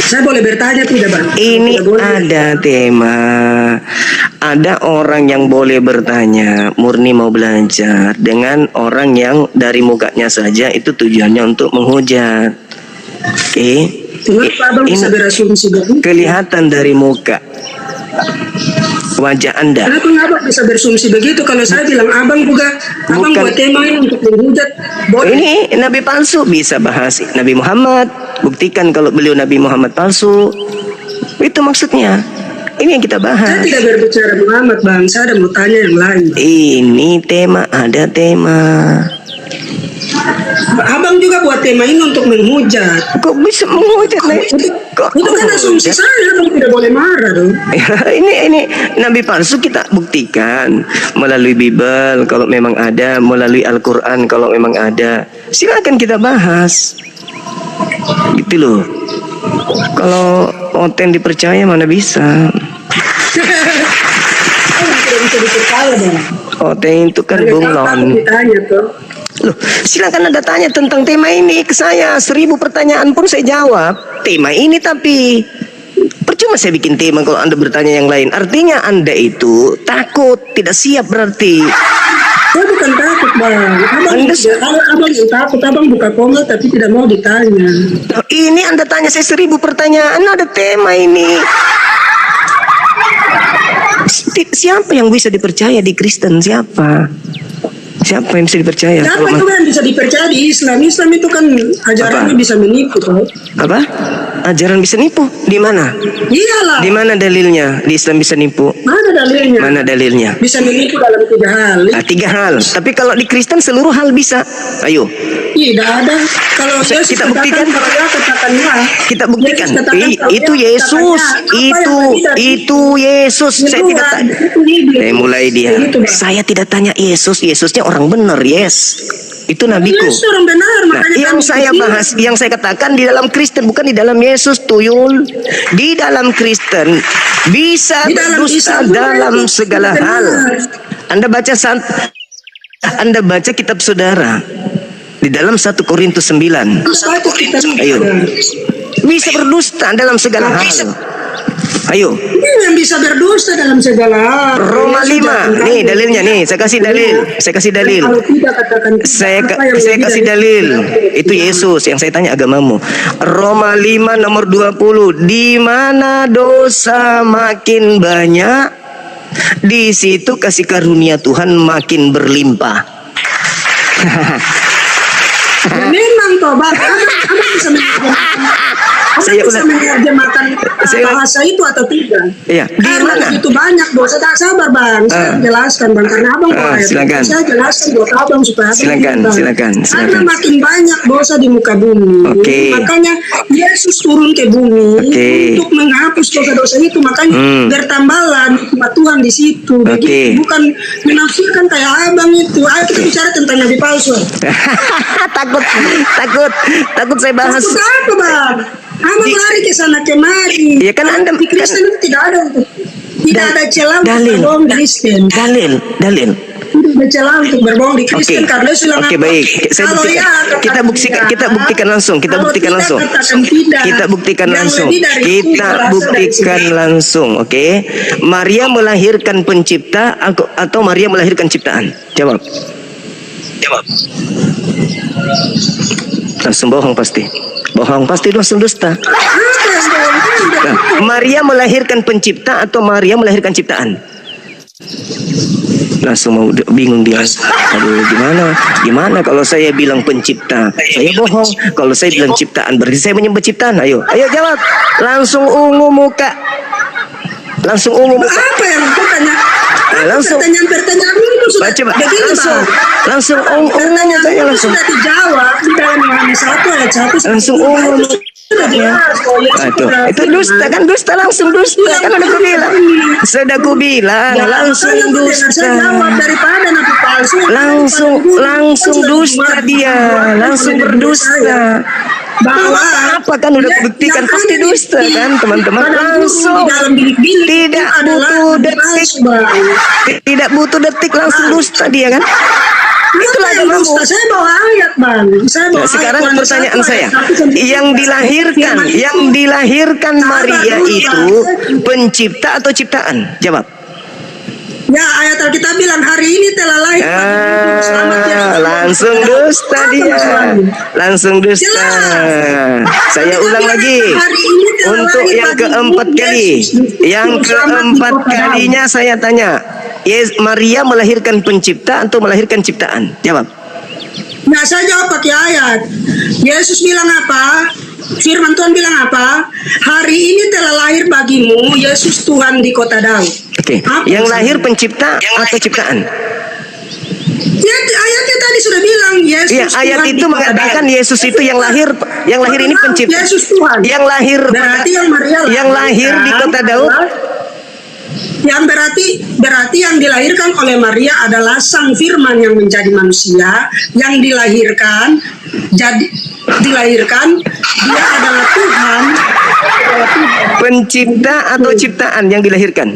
Saya boleh bertanya tidak, Bang? Ini Tidak boleh. ada tema. Ada orang yang boleh bertanya, murni mau belajar, dengan orang yang dari mukanya saja itu tujuannya untuk menghujat. Oke. Kenapa Abang bisa berasumsi begitu? Kelihatan dari muka wajah Anda. Kenapa Abang bisa berasumsi begitu? Kalau saya bilang Abang juga, Abang Bukan. buat tema ini untuk menghujat, boleh? Ini Nabi palsu, bisa bahas Nabi Muhammad. Buktikan kalau beliau Nabi Muhammad palsu. Itu maksudnya. Ini yang kita Saya bahas. tidak berbicara Muhammad, Bang. Saya ada mau tanya yang lain. Ini tema, ada tema. Abang juga buat tema ini untuk menghujat. Kok bisa menghujat? Kok Itu kan asumsi saya, Abang tidak boleh marah dong. ini Nabi palsu kita buktikan melalui Bible kalau memang ada, melalui Al-Quran kalau memang ada. Silakan kita bahas. Gitu loh. Kalau konten dipercaya mana bisa. Abang tidak bisa dipercaya, Bang. Konten itu kan Kalau bunglon. apa-apa ditanya tuh. Loh, silakan Anda tanya tentang tema ini ke saya. 1000 pertanyaan pun saya jawab. Tema ini tapi percuma saya bikin tema kalau Anda bertanya yang lain. Artinya Anda itu takut, tidak siap berarti. Saya bukan takut bang. Anda- Kalau abang yang takut, abang buka koma tapi tidak mau ditanya. Loh, ini Anda tanya saya 1000 pertanyaan, ada tema ini. Siapa yang bisa dipercaya di Kristen? Siapa? Siapa yang bisa dipercaya? Siapa Kalau itu yang bisa dipercaya di Islam? Islam itu kan ajarannya Apa? bisa menipu toh. apa? Ajaran bisa nipu? Di mana? Iyalah. Di mana dalilnya? Di Islam bisa nipu? Mana dalilnya? Mana dalilnya? Bisa menipu dalam 3 hal. Nah, 3 hal. Tapi kalau di Kristen seluruh hal bisa. Ayo, Tidak ada. Kalau Kita Yesus buktikan. katakan, kalau ya katakan ya. kita buktikan. Yesus katakan, kalau Itu ya Yesus. katakan ya. Apa yang tidak Itu Yesus. Saya Kedua, tidak tanya. itu hidup. Mulai dia. Begitu, Bang. Saya tidak tanya Yesus. Yesusnya orang benar. Yes. Itu nabiku. Yesus orang benar. Nah, Makanya yang kami saya begini. bahas, yang saya katakan di dalam Kristen, bukan di dalam Yesus, tuyul. Di dalam Kristen bisa Di dalam berdusta Islam juga dalam itu segala benar. hal. Anda baca kitab saudara di dalam 1 Korintus 9. Satu kita Ayo. Bisa berdusta dalam segala hal. Ayo. Ini yang bisa berdusta dalam segala hal. Roma Yesus 5. jangan Nih kamu. dalilnya nih, saya kasih dalil. Saya kasih dalil. Kalau tidak katakan Saya apa yang saya lebih kasih dari dalil. itu. Itu Yesus, yang saya tanya agamamu. Roma 5 nomor 20. Di mana dosa makin banyak, di situ kasih karunia Tuhan makin berlimpah. Ya, memang toh bang, abang bisa menerjemahkan Saya- bahasa itu atau tidak? Iya, di Karena mana? begitu banyak dosa. Tak sabar bang, saya jelaskan bang, karena abang quiet. silakan. Saya jelaskan buat abang supaya abang Silakan, tidak, Bang. silakan, silakan. Karena makin banyak dosa di muka bumi, Oke. makanya Yesus turun ke bumi Oke. untuk menghapus dosa-dosa itu. Makanya bertambahlah nikmat Tuhan di situ. Begitu, bukan menafsirkan kayak abang itu. Ayo kita bicara tentang nabi palsu. takut saya bahas. Takut apa bang? Abang lari ke sana kemari. Ya kan Anda Di Kristen itu tidak ada tidak ada celah untuk dalil. berbohong di Kristen. Dalil. Tidak ada celah untuk berbohong di Kristen Oke. karena sudah Oke, baik. Saya buktikan. Kita buktikan langsung. Kita buktikan langsung. Kita buktikan langsung. Kita buktikan langsung. Oke. Maria melahirkan pencipta atau Maria melahirkan ciptaan? Jawab. Langsung bohong pasti. Bohong pasti, langsung dusta. Nah, Maria melahirkan pencipta atau Maria melahirkan ciptaan? Langsung mau bingung dia. Aduh, gimana kalau saya bilang pencipta? Saya bohong. Kalau saya bilang ciptaan, berarti saya menyembah ciptaan. Ayo jawab. Langsung ungu muka. Apa yang aku tanya? Langsung. Pertanyaan itu sudah Coba begini, Bang. langsung ungu Pertanyaan mukanya itu langsung. sudah dijawab di dalam Yohanes 1 ayat 1. Langsung ungu. Sudah jelas kok, Yesus Itu dusta kan, langsung dusta kan, udah ku bilang. Sudah ku bilang langsung Makanya mendengar dusta. saya jawab daripada nabi palsu. Langsung dusta dia, langsung berdusta. Bahwa Apa kan udah buktikan pasti dusta kan teman-teman, langsung di dalam bilik-bilik tidak itu adalah butuh nabi detik, palsu, Bang. tidak butuh detik langsung dusta dia kan. Itulah Apa yang agamamu. dusta? Saya bawa ayat bang. Saya bawa Nah, sekarang ayat. pertanyaan Satu saya, ayat 1 sampai yang 11. dilahirkan Maria dulu, itu Bang. pencipta atau ciptaan? Jawab. Ya ayat Alkitab bilang hari ini telah lahir bagimu selamat ya. Langsung dusta Apa dia, masalahnya? langsung dusta. Jelas. Saya ulang lagi Hari ini telah untuk lahir yang bagimu keempat kali. Yesus. Yang Selamat di keempat kota Daud. kalinya saya tanya, Maria melahirkan pencipta atau melahirkan ciptaan? Jawab. Nah saya jawab pakai ayat. Yesus bilang apa? Firman Tuhan bilang apa? Hari ini telah lahir bagimu Yesus Tuhan di kota Daud. Oke, Apa yang maksudnya? lahir pencipta atau ciptaan? Ya, ayatnya tadi sudah bilang Yesus Iya, ayat Tuhan di itu kota mengatakan Daud. Yesus itu yang lahir ini pencipta. Yesus Tuhan. Yang lahir Berarti yang Maria yang lahir di kota Daud. Yang berarti yang dilahirkan oleh Maria adalah Sang Firman yang menjadi manusia, yang dilahirkan dia adalah Tuhan. Pencipta atau ciptaan yang dilahirkan?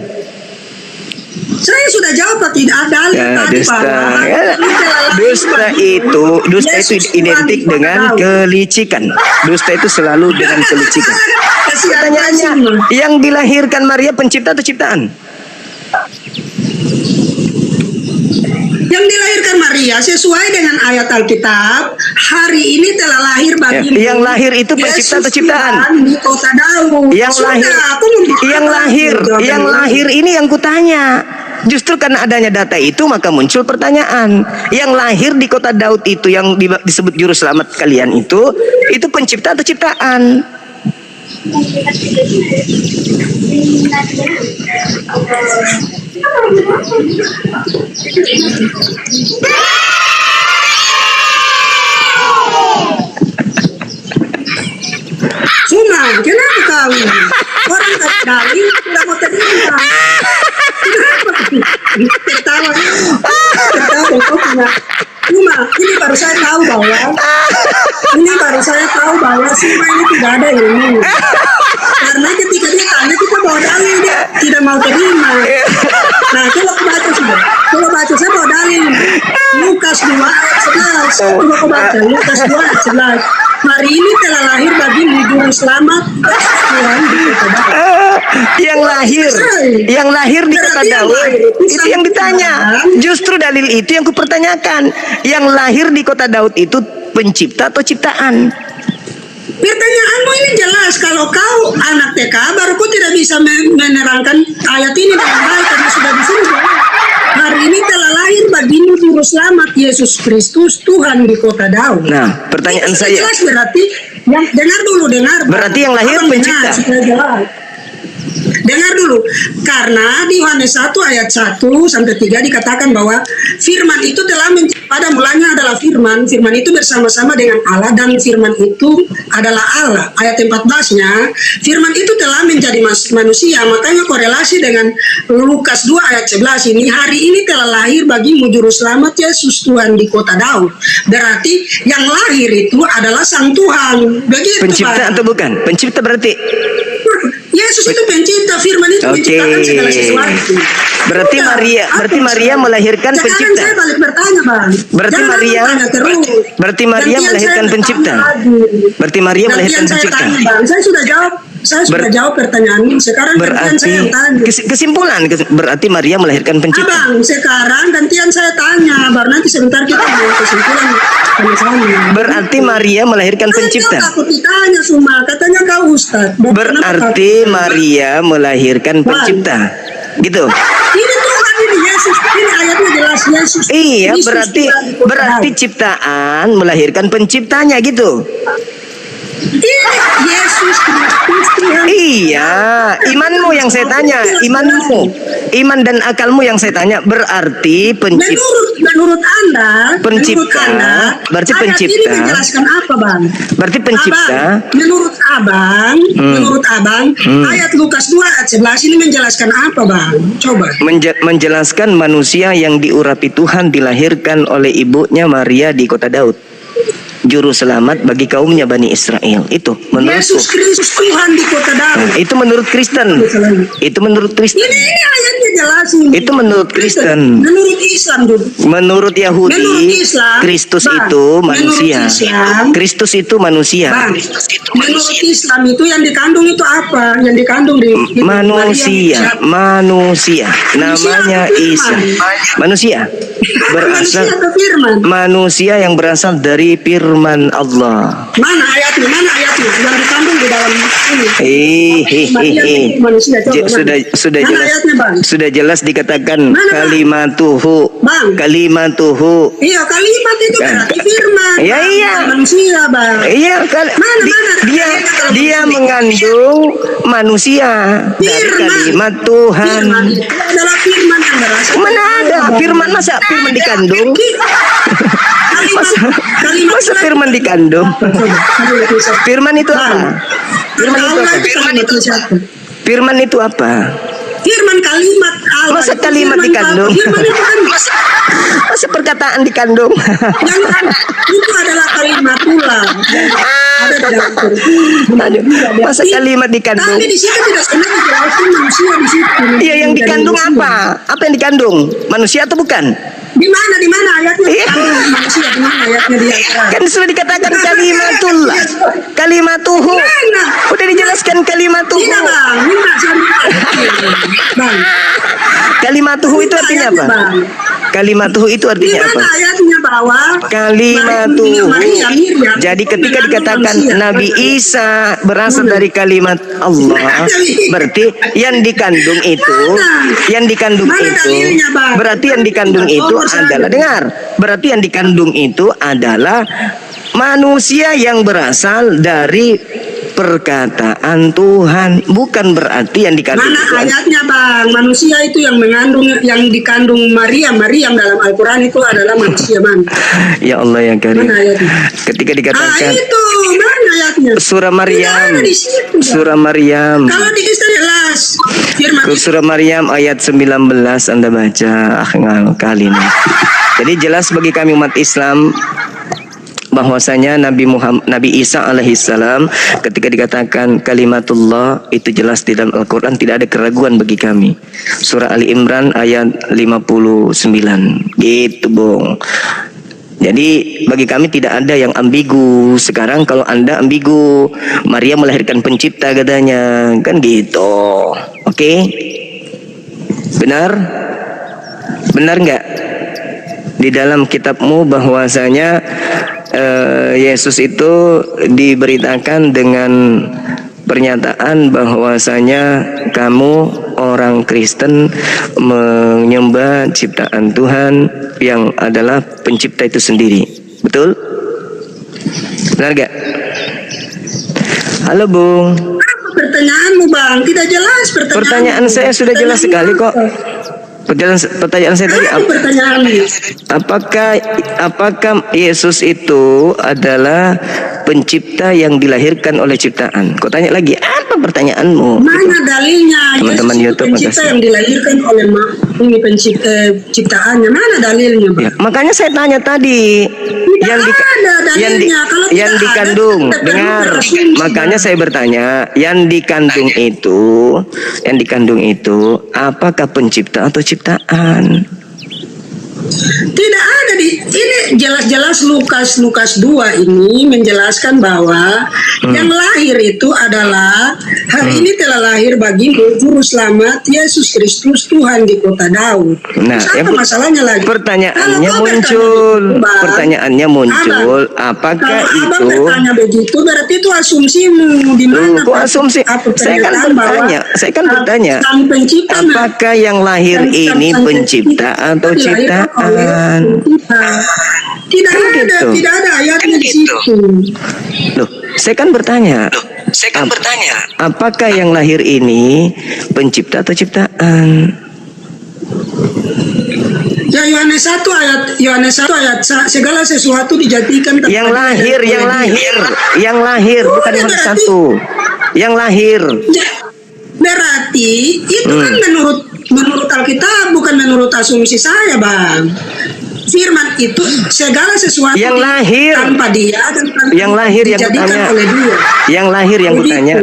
Saya sudah jawab tidak ada Ya, tadi dusta. bahwa Ya, dusta itu Yesus identik Tuhan di dengan kota Daud. kelicikan. Dusta itu selalu dengan kelicikan. Pertanyaannya, yang dilahirkan Maria pencipta atau ciptaan? Yang dilahirkan Maria sesuai dengan ayat Alkitab, hari ini telah lahir bagimu. Yang lahir itu pencipta atau Yesus ciptaan? Tuhan di kota Daud. Yang Sudah, lahir, aku membuktikan yang jawabannya. lahir ini yang kutanya. Justru karena adanya data itu maka muncul pertanyaan. Yang lahir di kota Daud itu yang disebut juru selamat kalian itu pencipta atau ciptaan? Cuma, kenapa kau? Orang tak dalil tidak mau terima. Kenapa? Tertawa. Kau punya. Cuma, ini baru saya tahu bahwa semua ini tidak ada ilmu. Karena ketika dia tanya kita bawa dalil dia tidak mau terima. Nah, coba aku baca sudah. Coba baca, saya bawa dalil. Lukas 2 ayat 11. Coba aku baca Lukas 2 ayat 11. Hari ini telah lahir bagimu juru selamat Tuhan di kota Daud. Yang lahir di kota Daud itu yang ditanya. Justru dalil itu yang kupertanyakan. Yang lahir di kota Daud itu pencipta atau ciptaan? Pertanyaanmu ini jelas. Kalau kau anak TK baru kau tidak bisa menerangkan ayat ini dengan baik karena sudah disini. Hari ini telah lahir bagimu juru selamat Yesus Kristus Tuhan di kota Daud. Nah, pertanyaan Itu sudah saya. jelas berarti yang dengar dulu. Berarti yang lahir Abang pencipta. dengar, supaya jelas. Dengar dulu, karena di Yohanes 1 ayat 1 sampai 3 dikatakan bahwa firman itu telah pada mulanya adalah firman itu bersama-sama dengan Allah dan firman itu adalah Allah. Ayat 14-nya, firman itu telah menjadi manusia, makanya korelasi dengan Lukas 2 ayat 11 ini, hari ini telah lahir bagimu juru selamat Yesus Tuhan di kota Daud. Berarti yang lahir itu adalah Sang Tuhan. Begitu, Pencipta Pak. atau bukan? Pencipta berarti. Yesus itu pencipta, firman itu menciptakan segala sesuatu. Berarti Sudah, Maria melahirkan sekarang pencipta. saya balik bertanya, Bang. Berarti Jangan Maria- bertanya terus. berarti Maria Gantian melahirkan saya pencipta. bertanya lagi. Berarti Maria Gantian melahirkan saya pencipta. tanya, Bang. Saya sudah jawab. Saya sudah jawab pertanyaanmu. Sekarang gantian Berarti saya yang tanya. kesimpulan berarti Maria melahirkan pencipta. Abang, sekarang gantian saya tanya. Baru nanti sebentar kita mau kesimpulan sama-sama. Berarti Maria melahirkan pencipta. Saya takut ditanya semua. Katanya kau Ustaz. Berarti Maria melahirkan pencipta. Gitu. Ini Tuhan, ini Yesus. Ini ayatnya jelas Yesus. Iya, Kristus berarti Tuhan di kota berarti Daud. ciptaan melahirkan penciptanya gitu. Ini Yesus Kristus Tuhan. Iya, imanmu yang saya tanya, imanmu, iman dan akalmu yang saya tanya. Berarti Menurut Anda, Pencipta, berarti ayat pencipta. ini menjelaskan apa, Bang? Berarti pencipta. Abang, menurut Abang, ayat Lukas 2 ayat 11 ini menjelaskan apa, Bang? Coba. Menjelaskan manusia yang diurapi Tuhan dilahirkan oleh ibunya Maria di kota Daud. Juru selamat bagi kaumnya Bani Israel. Itu menurutku. Yesus Kristus Tuhan di kota Daud. Itu menurut Kristen. Itu menurut Kristen. Ini ayatnya jelas ini. Itu menurut Kristen. Menurut Islam juga. Menurut Yahudi, Menurut Islam, Kristus Bang, itu manusia. menurut Islam, Kristus itu manusia. Bang, menurut Islam itu yang dikandung itu apa? Yang dikandung di Manusia, manusia. Namanya Isa. Manusia. Manusia Berasal atau firman? manusia yang berasal dari firman Allah. Mana ayatnya? Yang dikandung di dalam ini. Manusia, coba, Sudah mana jelas. ayatnya, Bang? Sudah jelas dikatakan Mana, Bang? kalimatuhu. Bang. Kalimatuhu. Iya, kalimat itu berarti firman. Iya, Bang. iya. Manusia, Bang. Iya, Mana? dia Ayatnya dia kalau mengandung manusia dari Firman. kalimat Tuhan. Firman itu adalah firman yang berasal. Mana ada firman, masa firman dikandung? Masa firman dikandung? Firman itu apa? Firman itu apa? Firman itu apa? Firman kalimat Allah. Masa itu kalimat firman dikandung? Firman itu kan Masa perkataan dikandung? jangan, itu adalah kalimat pula. Ada di dalam Quran. Aduh, masa kalimat dikandung? Tapi di situ tidak pernah dijelaskan manusia di situ. Iya, yang dikandung apa? Apa yang dikandung? Manusia atau bukan? Di mana ayatnya Iya. dikandung manusia? Di mana ayatnya dia? Kan sudah dikatakan kalimatullah, kalimatuhu. Mana? Udah dijelaskan kalimatuhu. Tidak, Bang. Minta saya minta. Bang. Kalimatuhu itu artinya apa? Ayatnya, Bang. Kalimatuhu itu Di artinya apa? mana ayatnya bahwa Kalimatuhu. Miriam Jadi itu ketika mengandung dikatakan manusia. Nabi Isa berasal dari kalimat Allah, berarti yang dikandung itu, Mana dalilnya, Bang? berarti yang dikandung itu adalah, dengar, berarti yang dikandung itu adalah manusia yang berasal dari perkataan Tuhan, bukan berarti yang dikandung Mana itu ayatnya, Bang? Manusia itu yang mengandung, yang dikandung Maryam. Maryam dalam Al-Quran itu adalah manusia, Bang. Ya Allah yang karim. Mana ayatnya? Ketika Ah, dikatakan itu mana ayatnya? surah Tidak Maryam, ada di situ, Bang. surah Maryam, Kalau di kisah jelas firman ke surah Maryam ayat 19 Anda baca kali ini. Jadi jelas bagi kami umat Islam bahwasanya Nabi Isa alaihissalam ketika dikatakan kalimatullah itu jelas di dalam Al-Quran, tidak ada keraguan bagi kami. Surah Ali Imran ayat 59 gitu, Bung. Jadi bagi kami tidak ada yang ambigu. Sekarang kalau Anda ambigu, Maria melahirkan pencipta katanya, kan gitu. Oke? Benar? Benar nggak? Di dalam kitabmu bahwasanya Yesus itu diberitakan dengan pernyataan bahwasanya kamu orang Kristen menyembah ciptaan Tuhan yang adalah pencipta itu sendiri. Betul? Benar gak? Halo Bung. apa pertanyaanmu, Bang? Tidak jelas pertanyaanmu. Pertanyaan saya sudah jelas sekali kok. Pertanyaan saya tadi Apa pertanyaanmu? apakah Yesus itu adalah pencipta yang dilahirkan oleh ciptaan? Kau tanya lagi, apa pertanyaanmu? Mana dalilnya? Teman-teman Yesus itu YouTube, pencipta makasih. yang dilahirkan oleh ini ciptaannya. Mana dalilnya, Bang? Ya, makanya saya tanya tadi yang ada dalilnya. Kalau tidak yang ada, dikandung, kita perlu dengar. berasumsi, Makanya Bang. saya bertanya, yang dikandung itu apakah pencipta atau ciptaan? Tidak ada ini jelas-jelas Lukas 2 ini menjelaskan bahwa yang lahir itu adalah hari ini telah lahir bagimu juru selamat Yesus Kristus Tuhan di kota Daud. Nah, Terus apa yang masalahnya lagi? Pertanyaannya Kalau kau muncul. bertanya begitu, Bang, Pertanyaannya muncul, Abang, apakah kalau Abang itu? bertanya begitu berarti itu asumsimu di mana? Kok asumsi? apa Saya kan pernyataan bahwa, bertanya. sang pencipta Apakah yang lahir ini pencipta atau dilahirkan oleh ciptaan? pencipta. Tidak Kan ada, gitu. tidak ada ayatnya di situ. Loh, saya kan bertanya. Apakah yang lahir ini pencipta atau ciptaan? Ya Yohanes 1 ayat segala sesuatu dijadikan Yang lahir, Oh, bukan ya Yohanes berarti- 1. Yang lahir. Ya, berarti itu kan menurut Alkitab, bukan menurut asumsi saya, Bang. Firman itu segala sesuatu Yang lahir. tanpa dia dan tanpa Yang lahir yang dijadikan bertanya. oleh dia. Yang lahir yang Begitu. bertanya.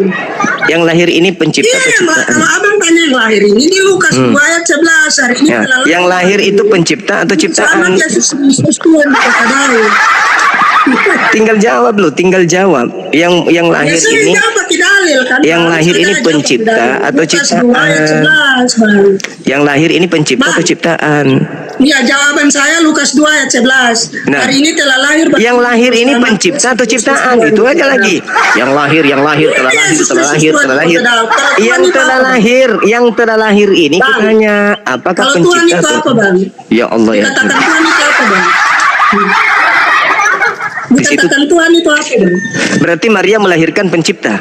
Yang lahir ini pencipta Iya, atau ciptaan? kalau Abang tanya yang lahir ini di Lukas 2 ayat 11 hari ini Ya, telah yang lahir itu pencipta atau Selamat ciptaan? Yesus Kristus Tuhan di kota Daud. Tinggal jawab loh, tinggal jawab. Yang lahir Ya, saya ini, jawab pakai dalil kan. yang Bang. lahir Saya ini jawab pencipta pakai dalil. atau Lukas ciptaan? 2 ayat 11, Bang. yang lahir ini pencipta Bang. atau ciptaan? Ya, jawaban saya Lukas 2 ayat 11. Nah, Hari ini telah lahir Yang lahir ini Selamat pencipta atau Yesus ciptaan? Tuhan Itu di aja kota lagi. Daud. Yang lahir, telah lahir, telah lahir. Yang telah lahir ini Bang. katanya apakah Kalau Tuhan pencipta itu atau apa, Bang? Ya Allah ya. Katakan Tuhan itu apa, Bang? Di situ- Dikatakan Tuhan itu apa, Bang? Berarti Maria melahirkan pencipta.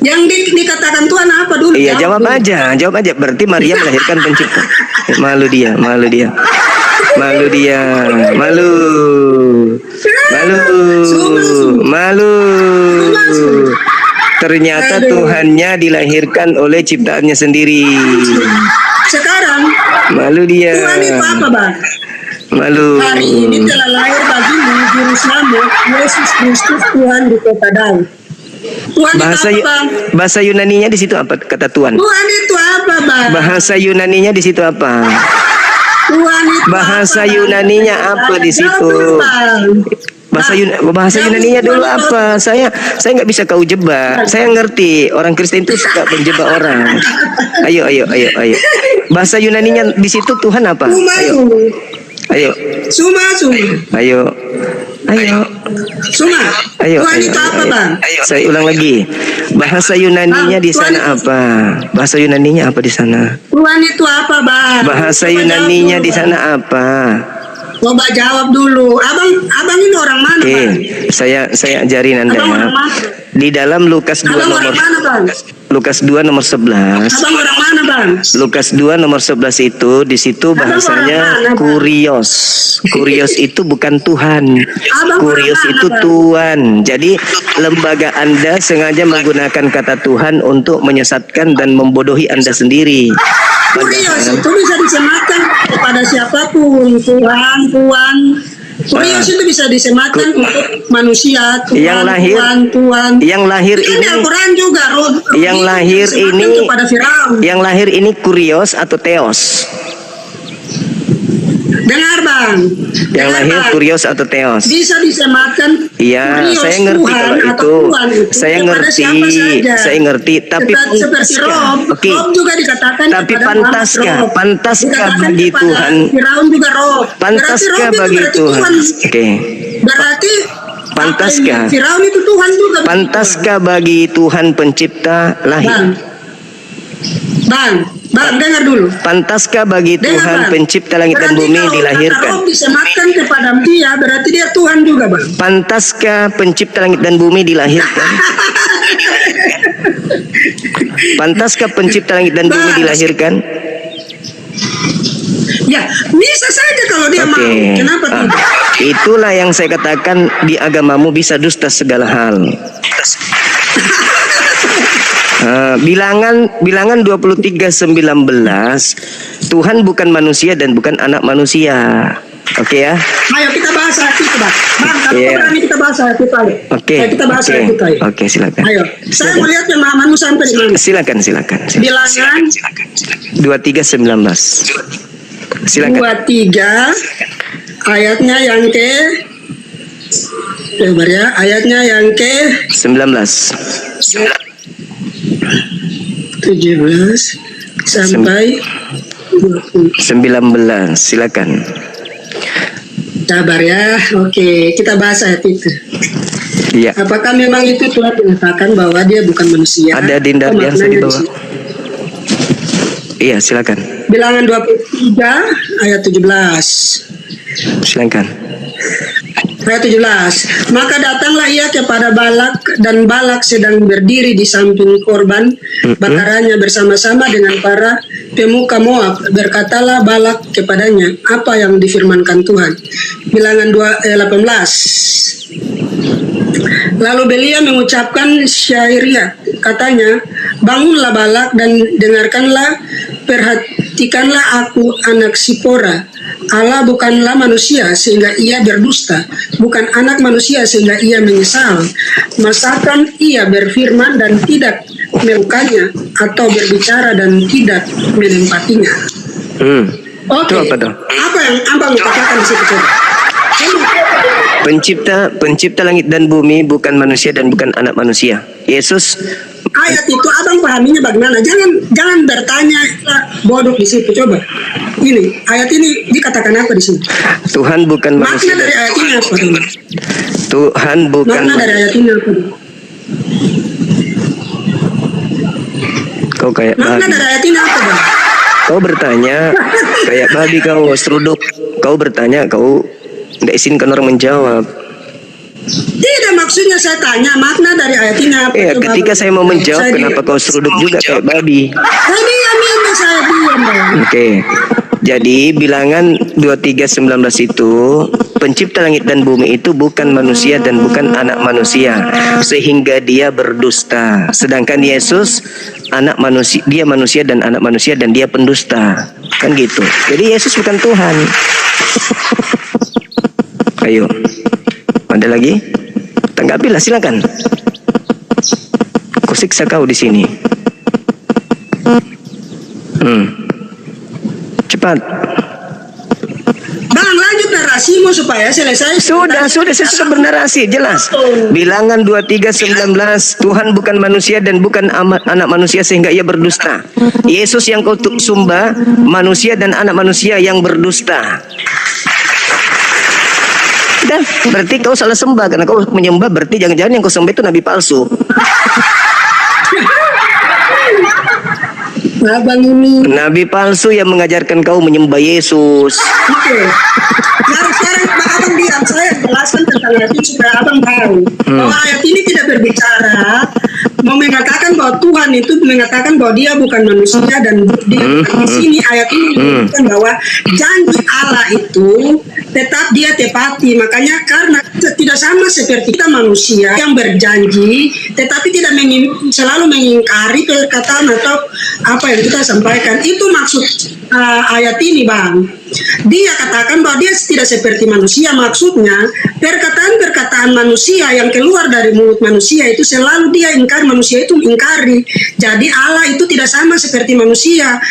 Yang dikatakan Tuhan apa dulu? Iya, jawab dulu. aja. Berarti Maria melahirkan pencipta. Malu dia. Malu. Ternyata Aduh. Tuhannya dilahirkan oleh ciptaannya sendiri. Sekarang Malu dia. Tuhan itu apa, Bang? Malu. Hari ini telah lahir bagimu juru selamat Yesus Kristus Tuhan di kota Daud. Tuhan Bahasa itu apa, Bang? bahasa Yunaninya di situ apa kata Tuhan? Tuhan itu apa, Bang? Bahasa Yunaninya di situ apa? Tuhan itu Bahasa apa, Bang? Yunaninya apa di situ? Jawab dulu, Bang. Bahasa Jawab Yunaninya dulu, dulu Bang. apa? Saya nggak bisa kau jebak. Saya ngerti orang Kristen itu suka menjebak orang. Ayo. bahasa Yunaninya di situ Tuhan apa? Ayo, ayo, Suma. ayo, ayo. Suma. Ayo, Tuhan ayo, itu apa, ayo. Bang? Saya ulang lagi. Bahasa Yunaninya di Tuhan sana itu- apa? Bahasa Yunaninya apa di sana? Tuhan itu apa, Bang? Bahasa Coba Yunaninya jawab di dulu, sana apa? Bang. Coba jawab dulu. Abang ini orang mana, Oke, Bang? saya ajarin Anda Abang ya. orang mana? Di dalam Lukas 2 Abang nomor orang mana, Bang? Lukas 2 nomor 11. Abang orang mana, Bang? Lukas 2 nomor 11 itu di situ bahasanya orang mana, Bang? kurios. Kurios itu bukan Tuhan. Abang Kurios orang mana, itu Bang? Tuhan. Jadi lembaga Anda sengaja menggunakan kata Tuhan untuk menyesatkan dan membodohi Anda sendiri. Kurios itu bisa disematkan kepada siapapun. Tuhan. Kurios itu bisa disematkan untuk manusia. Tuhan, Yang lahir- Tuhan. Yang lahir Kan di ini Al-Quran juga. yang lahir disematkan ini kepada Firaun. yang lahir ini kurios atau teos? Dengar, Bang. Yang Dengar, lahir Bang. kurios atau teos? Bisa disematkan Iya, kurios saya ngerti Tuhan kalau atau itu. Tuhan itu Saya kepada ngerti, siapa saja. saya ngerti. Tapi seperti pantaskah? Rob, Oke. Rob juga dikatakan Tapi kepada pantaskah? Muhammad Rob. Pantaskah Dikatakan bagi kepada Tuhan? Firaun juga Rob. Pantaskah Berarti Rob itu bagi berarti Tuhan? Oke. Berarti Pantaskah? apa ini? Firaun itu Tuhan juga. Pantaskah bagi Tuhan pencipta lahir? Bang, dengar dulu. Pantaskah bagi Dengar, Tuhan Bang. pencipta langit dan Berarti bumi kalau kata dilahirkan? Rob disematkan kepada dia, berarti dia Tuhan juga, Bang. Pantaskah pencipta langit dan bumi dilahirkan? Pantaskah pencipta langit dan bumi Bang. dilahirkan? Ya, bisa saja kalau dia mau. Oke. Kenapa Ah, tidak? itulah yang saya katakan di agamamu bisa dusta segala hal. Bilangan 23:19 Tuhan bukan manusia dan bukan anak manusia. Oke ya. Ayo kita bahas ayat itu, Bang. Bang, kalau Iya. berani kita bahas ayat itu, ayo. Oke. Ayo kita bahas ayat itu, ayo. Oke, silakan. Ayo. Saya mau lihat pemahamanmu sampai di mana. Silakan. Bilangan 23:19. Silakan. 23 ayatnya yang ke Coba ya, ayatnya yang ke 19. 17 sampai 20. 19. Silakan. Sabar ya. Oke, kita bahas ayat itu. Iya. Apakah memang itu Tuhan mengatakan bahwa dia bukan manusia? Ada Dinda Apa biasa di maknanya bawah. situ? Iya, silakan. Bilangan 23 ayat 17. Silakan. Ayat 17. Maka datanglah ia kepada Balak, dan Balak sedang berdiri di samping korban bakarannya bersama-sama dengan para pemuka Moab. Berkatalah Balak kepadanya, apa yang difirmankan Tuhan? Bilangan 18. Lalu Belia mengucapkan syairiah, katanya, bangunlah Balak dan dengarkanlah, perhatikanlah aku anak Sipora. Allah bukanlah manusia sehingga ia berdusta, bukan anak manusia sehingga ia menyesal. Masakan ia berfirman dan tidak melakukannya, atau berbicara dan tidak menempatinya. Oke. Itu apa tuh? Apa yang abang katakan di situ? Coba? Pencipta langit dan bumi bukan manusia dan bukan anak manusia. Yesus Ayat itu abang pahaminya bagaimana? Jangan bertanya bodoh di situ. Coba. Ini ayat ini dikatakan apa di sini? Tuhan bukan Makna manusia. dari ayat ini apa? Tuhan bukan Makna dari ayat ini apa? Kau kayak Makna babi. dari ayat ini apa, Bang? Kau bertanya kayak babi kau seruduk. Kau bertanya kau nggak izinkan orang menjawab. Tidak, maksudnya saya tanya makna dari ayat ini apa? Iya, Coba, ketika Bang. saya mau menjawab Saya kenapa diam. kau seruduk juga kayak babi. Saya diam, saya diam, Bang. Oke. Jadi bilangan 23:19 itu pencipta langit dan bumi itu bukan manusia dan bukan anak manusia sehingga dia berdusta. Sedangkan Yesus anak manusia, dia manusia dan anak manusia dan dia pendusta. Kan gitu. Jadi Yesus bukan Tuhan. Ayo. Ada lagi? Tanggapilah silakan. Kusiksa kau di sini. Cepat. Bang, lanjut, Nara. narasimu supaya selesai. Sudah, saya sudah bernarasi, jelas. Bilangan 23:19, Tuhan bukan manusia dan bukan anak manusia sehingga ia berdusta. Yesus yang kau sembah, manusia dan anak manusia yang berdusta. Dah, berarti kau salah sembah, karena kau menyembah berarti jangan-jangan yang kau sembah itu nabi palsu. Abang ini. Nabi palsu yang mengajarkan kau menyembah Yesus. Oke. Sekarang abang diam, saya jelaskan tentang ayat ini supaya abang tahu bahwa ayat ini tidak berbicara mau mengatakan bahwa Tuhan itu mengatakan bahwa dia bukan manusia dan dia di sini ayat ini menunjukkan bahwa janji Allah itu tetap dia tepati. Makanya karena tidak sama seperti kita manusia yang berjanji tetapi tidak selalu mengingkari perkataan atau apa yang kita sampaikan. Itu maksud ayat ini, Bang. Dia katakan bahwa dia tidak seperti manusia. Maksudnya perkataan-perkataan manusia yang keluar dari mulut manusia itu selalu dia ingkar, manusia itu ingkari. Jadi Allah itu tidak sama seperti manusia.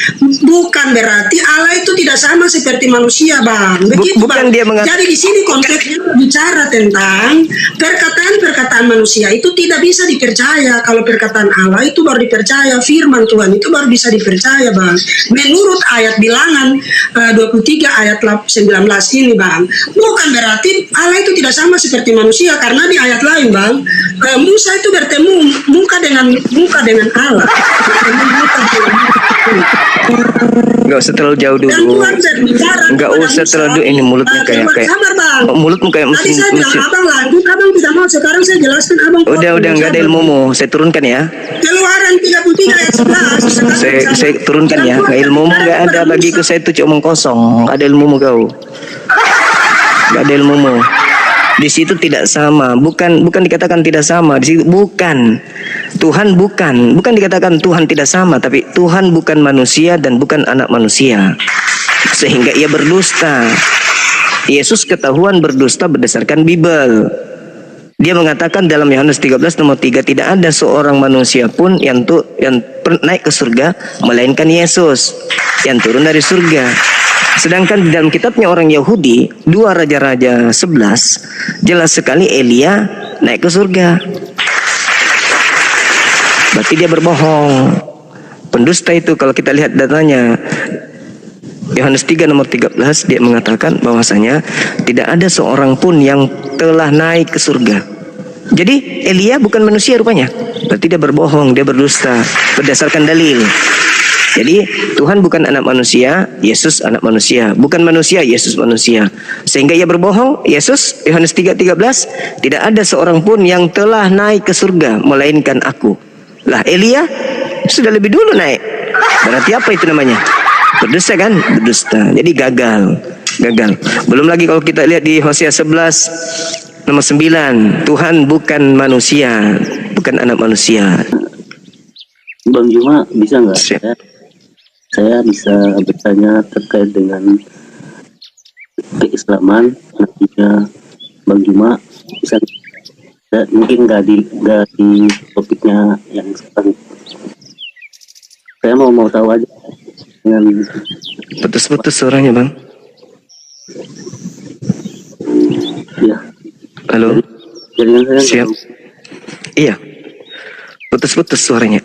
Bukan berarti Allah itu tidak sama seperti manusia, Bang. Begitu, Bukan Bang. dia Jadi di sini konteksnya bicara tentang perkataan-perkataan manusia itu tidak bisa dipercaya. Kalau perkataan Allah itu baru dipercaya, firman Tuhan itu baru bisa dipercaya, Bang. Menurut ayat Bilangan 23 ayat 19 ini, Bang. Bukan berarti Allah itu tidak sama seperti manusia, karena di ayat lain, Bang, Musa itu bertemu muka dengan Allah. Enggak usah terlalu jauh Dan dulu. Tuhan berbicara Enggak kepada usah Musa, terlalu ini mulutmu kayak sabar, Bang. mulutmu kayak Tadi mesin. saya bilang abang lanjut, abang tidak mau. Sekarang saya jelaskan abang. Udah enggak ada ilmumu. Saya turunkan ya. Keluaran 33 ayat 11. Saya turunkan ya. Ilmumu enggak ada bagiku, saya itu cuma omong kosong. Enggak ada ilmumu kau. Enggak ada ilmumu. Di situ tidak sama, bukan dikatakan tidak sama. Di situ bukan. Tuhan bukan dikatakan Tuhan tidak sama, tapi Tuhan bukan manusia dan bukan anak manusia. Sehingga ia berdusta. Yesus ketahuan berdusta berdasarkan Bible. Dia mengatakan dalam Yohanes 13 nomor 3, tidak ada seorang manusia pun yang naik ke surga melainkan Yesus yang turun dari surga. Sedangkan di dalam kitabnya orang Yahudi 2 Raja-Raja 11 jelas sekali Elia naik ke surga. Berarti dia berbohong. Pendusta itu kalau kita lihat datanya Yohanes 3 nomor 13 dia mengatakan bahwasanya tidak ada seorang pun yang telah naik ke surga. Jadi Elia bukan manusia rupanya. Berarti dia berbohong, dia berdusta berdasarkan dalil. Jadi Tuhan bukan anak manusia, Yesus anak manusia. Bukan manusia, Yesus manusia. Sehingga ia berbohong. Yesus Yohanes 3:13, tidak ada seorang pun yang telah naik ke surga melainkan aku. Lah Elia sudah lebih dulu naik. Berarti apa itu namanya? Berdusta kan? Berdusta. Jadi gagal. Belum lagi kalau kita lihat di Hosea 11 nomor 9, Tuhan bukan manusia, bukan anak manusia. Bang Juma, bisa nggak? Siap. Saya bisa bertanya terkait dengan keislaman, nantinya Bang Juma bisa mungkin nggak di topiknya yang sekarang. Saya mau tahu aja dengan Putus-putus suaranya bang. ya. Halo. Jaringan saya Siap. Iya. Putus-putus suaranya.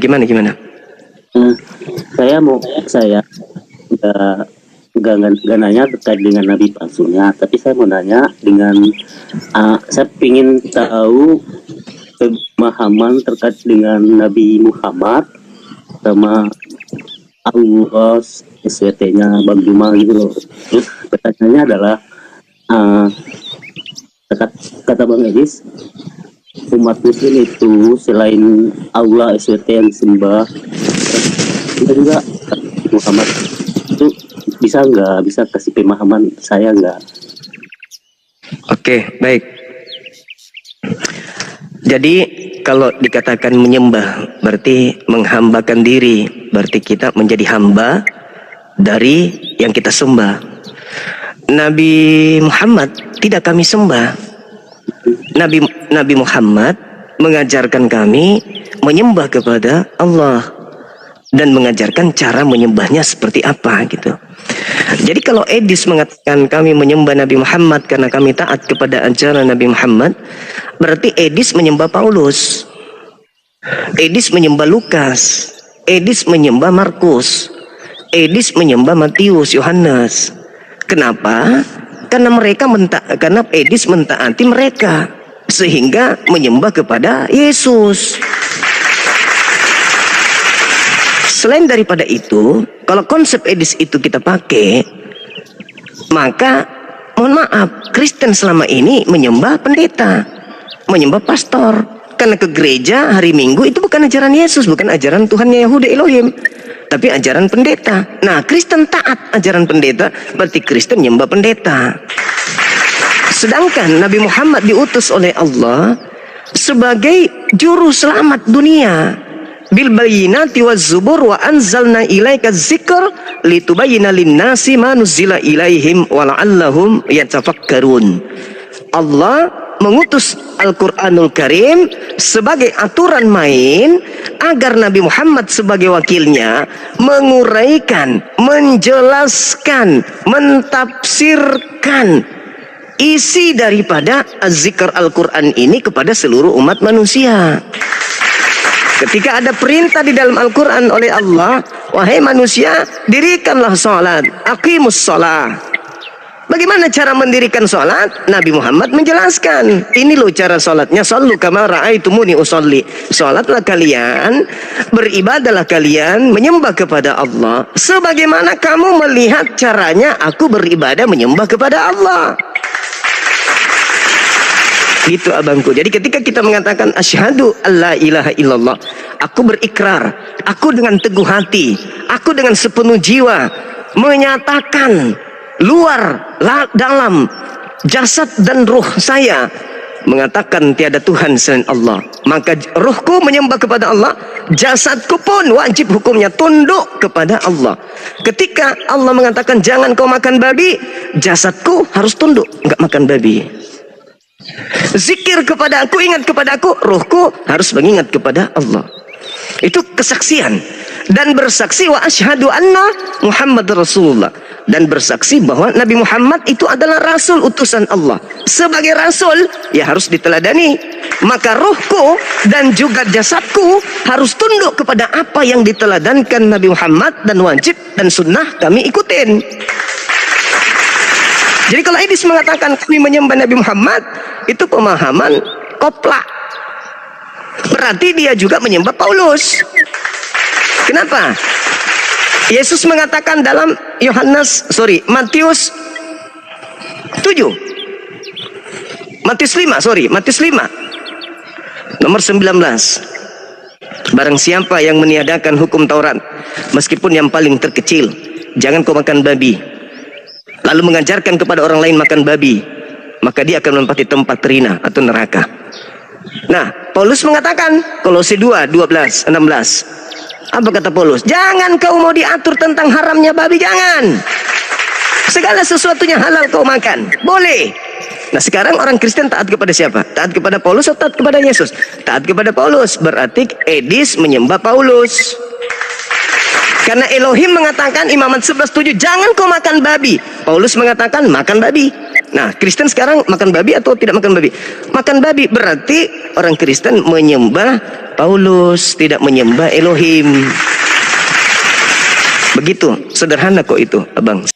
Gimana? Saya nggak nanya terkait dengan nabi palsunya, tapi saya mau nanya dengan saya ingin tahu pemahaman terkait dengan Nabi Muhammad sama Allah SWT-nya Bang Juma gitu loh. Terus pertanyaannya adalah kata Bang Edis, umat muslim itu selain Allah SWT yang disembah, kita juga Muhammad itu bisa kasih pemahaman saya nggak? Oke, baik. Jadi kalau dikatakan menyembah berarti menghambakan diri, berarti kita menjadi hamba dari yang kita sembah. Nabi Muhammad tidak kami sembah. Nabi Muhammad mengajarkan kami menyembah kepada Allah dan mengajarkan cara menyembahnya seperti apa gitu. Jadi kalau Edis mengatakan kami menyembah Nabi Muhammad karena kami taat kepada ajaran Nabi Muhammad, berarti Edis menyembah Paulus, Edis menyembah Lukas, Edis menyembah Markus, Edis menyembah Matius, Yohanes. Kenapa? Karena Edis mentaati mereka sehingga menyembah kepada Yesus. Selain daripada itu, kalau konsep Edis itu kita pakai, maka mohon maaf, Kristen selama ini menyembah pendeta, menyembah pastor. Karena ke gereja hari Minggu itu bukan ajaran Yesus, bukan ajaran Tuhannya Yahudi Elohim, tapi ajaran pendeta. Nah, Kristen taat ajaran pendeta, berarti Kristen menyembah pendeta. Sedangkan Nabi Muhammad diutus oleh Allah sebagai juru selamat dunia. Bil bayyinati waz zubur wa anzalna ilaika dzikr litubayyana lin-nasi ma nuzila ilaihim wa la'allahum yatafakkarun. Allah mengutus Al-Qur'anul Karim sebagai aturan main agar Nabi Muhammad sebagai wakilnya menguraikan, menjelaskan, mentafsirkan isi daripada az-zikr Al-Quran ini kepada seluruh umat manusia. Ketika ada perintah di dalam Al-Quran oleh Allah, wahai manusia, dirikanlah salat, aqimus shalah. Bagaimana cara mendirikan salat? Nabi Muhammad menjelaskan. Ini loh cara salatnya, sallu kama ra'aitumuni usolli. Salatlah kalian, beribadahlah kalian, menyembah kepada Allah sebagaimana kamu melihat caranya aku beribadah menyembah kepada Allah. Gitu abangku. Jadi ketika kita mengatakan asyhadu alla ilaha illallah, aku berikrar, aku dengan teguh hati, aku dengan sepenuh jiwa menyatakan luar dalam jasad dan ruh saya mengatakan tiada Tuhan selain Allah, maka ruhku menyembah kepada Allah, jasadku pun wajib hukumnya tunduk kepada Allah. Ketika Allah mengatakan jangan kau makan babi, jasadku harus tunduk, enggak makan babi. Zikir kepada aku, ingat kepada aku, ruhku harus mengingat kepada Allah. Itu kesaksian. Dan bersaksi wa asyhadu anna Muhammad Rasulullah, dan bersaksi bahwa Nabi Muhammad itu adalah Rasul utusan Allah. Sebagai Rasul ya harus diteladani. Maka ruhku dan juga jasadku harus tunduk kepada apa yang diteladankan Nabi Muhammad, dan wajib dan sunnah kami ikutin. Jadi kalau Edis mengatakan kami menyembah Nabi Muhammad, itu pemahaman koplak. Berarti dia juga menyembah Paulus. Kenapa? Yesus mengatakan dalam Matius 7. Matius 5 nomor 19. Barang siapa yang meniadakan hukum Taurat, meskipun yang paling terkecil, jangan kau makan babi, lalu mengajarkan kepada orang lain makan babi, maka dia akan menempati tempat terina atau neraka. Nah, Paulus mengatakan, Kolose 2:12-16. Apa kata Paulus? Jangan kau mau diatur tentang haramnya babi, jangan. Segala sesuatunya halal kau makan, boleh. Nah, sekarang orang Kristen taat kepada siapa? Taat kepada Paulus atau taat kepada Yesus? Taat kepada Paulus. Berarti Edis menyembah Paulus. Karena Elohim mengatakan Imamat 11:7, jangan kau makan babi. Paulus mengatakan makan babi. Nah, Kristen sekarang makan babi atau tidak makan babi? Makan babi, berarti orang Kristen menyembah Paulus, tidak menyembah Elohim. Begitu, sederhana kok itu, abang.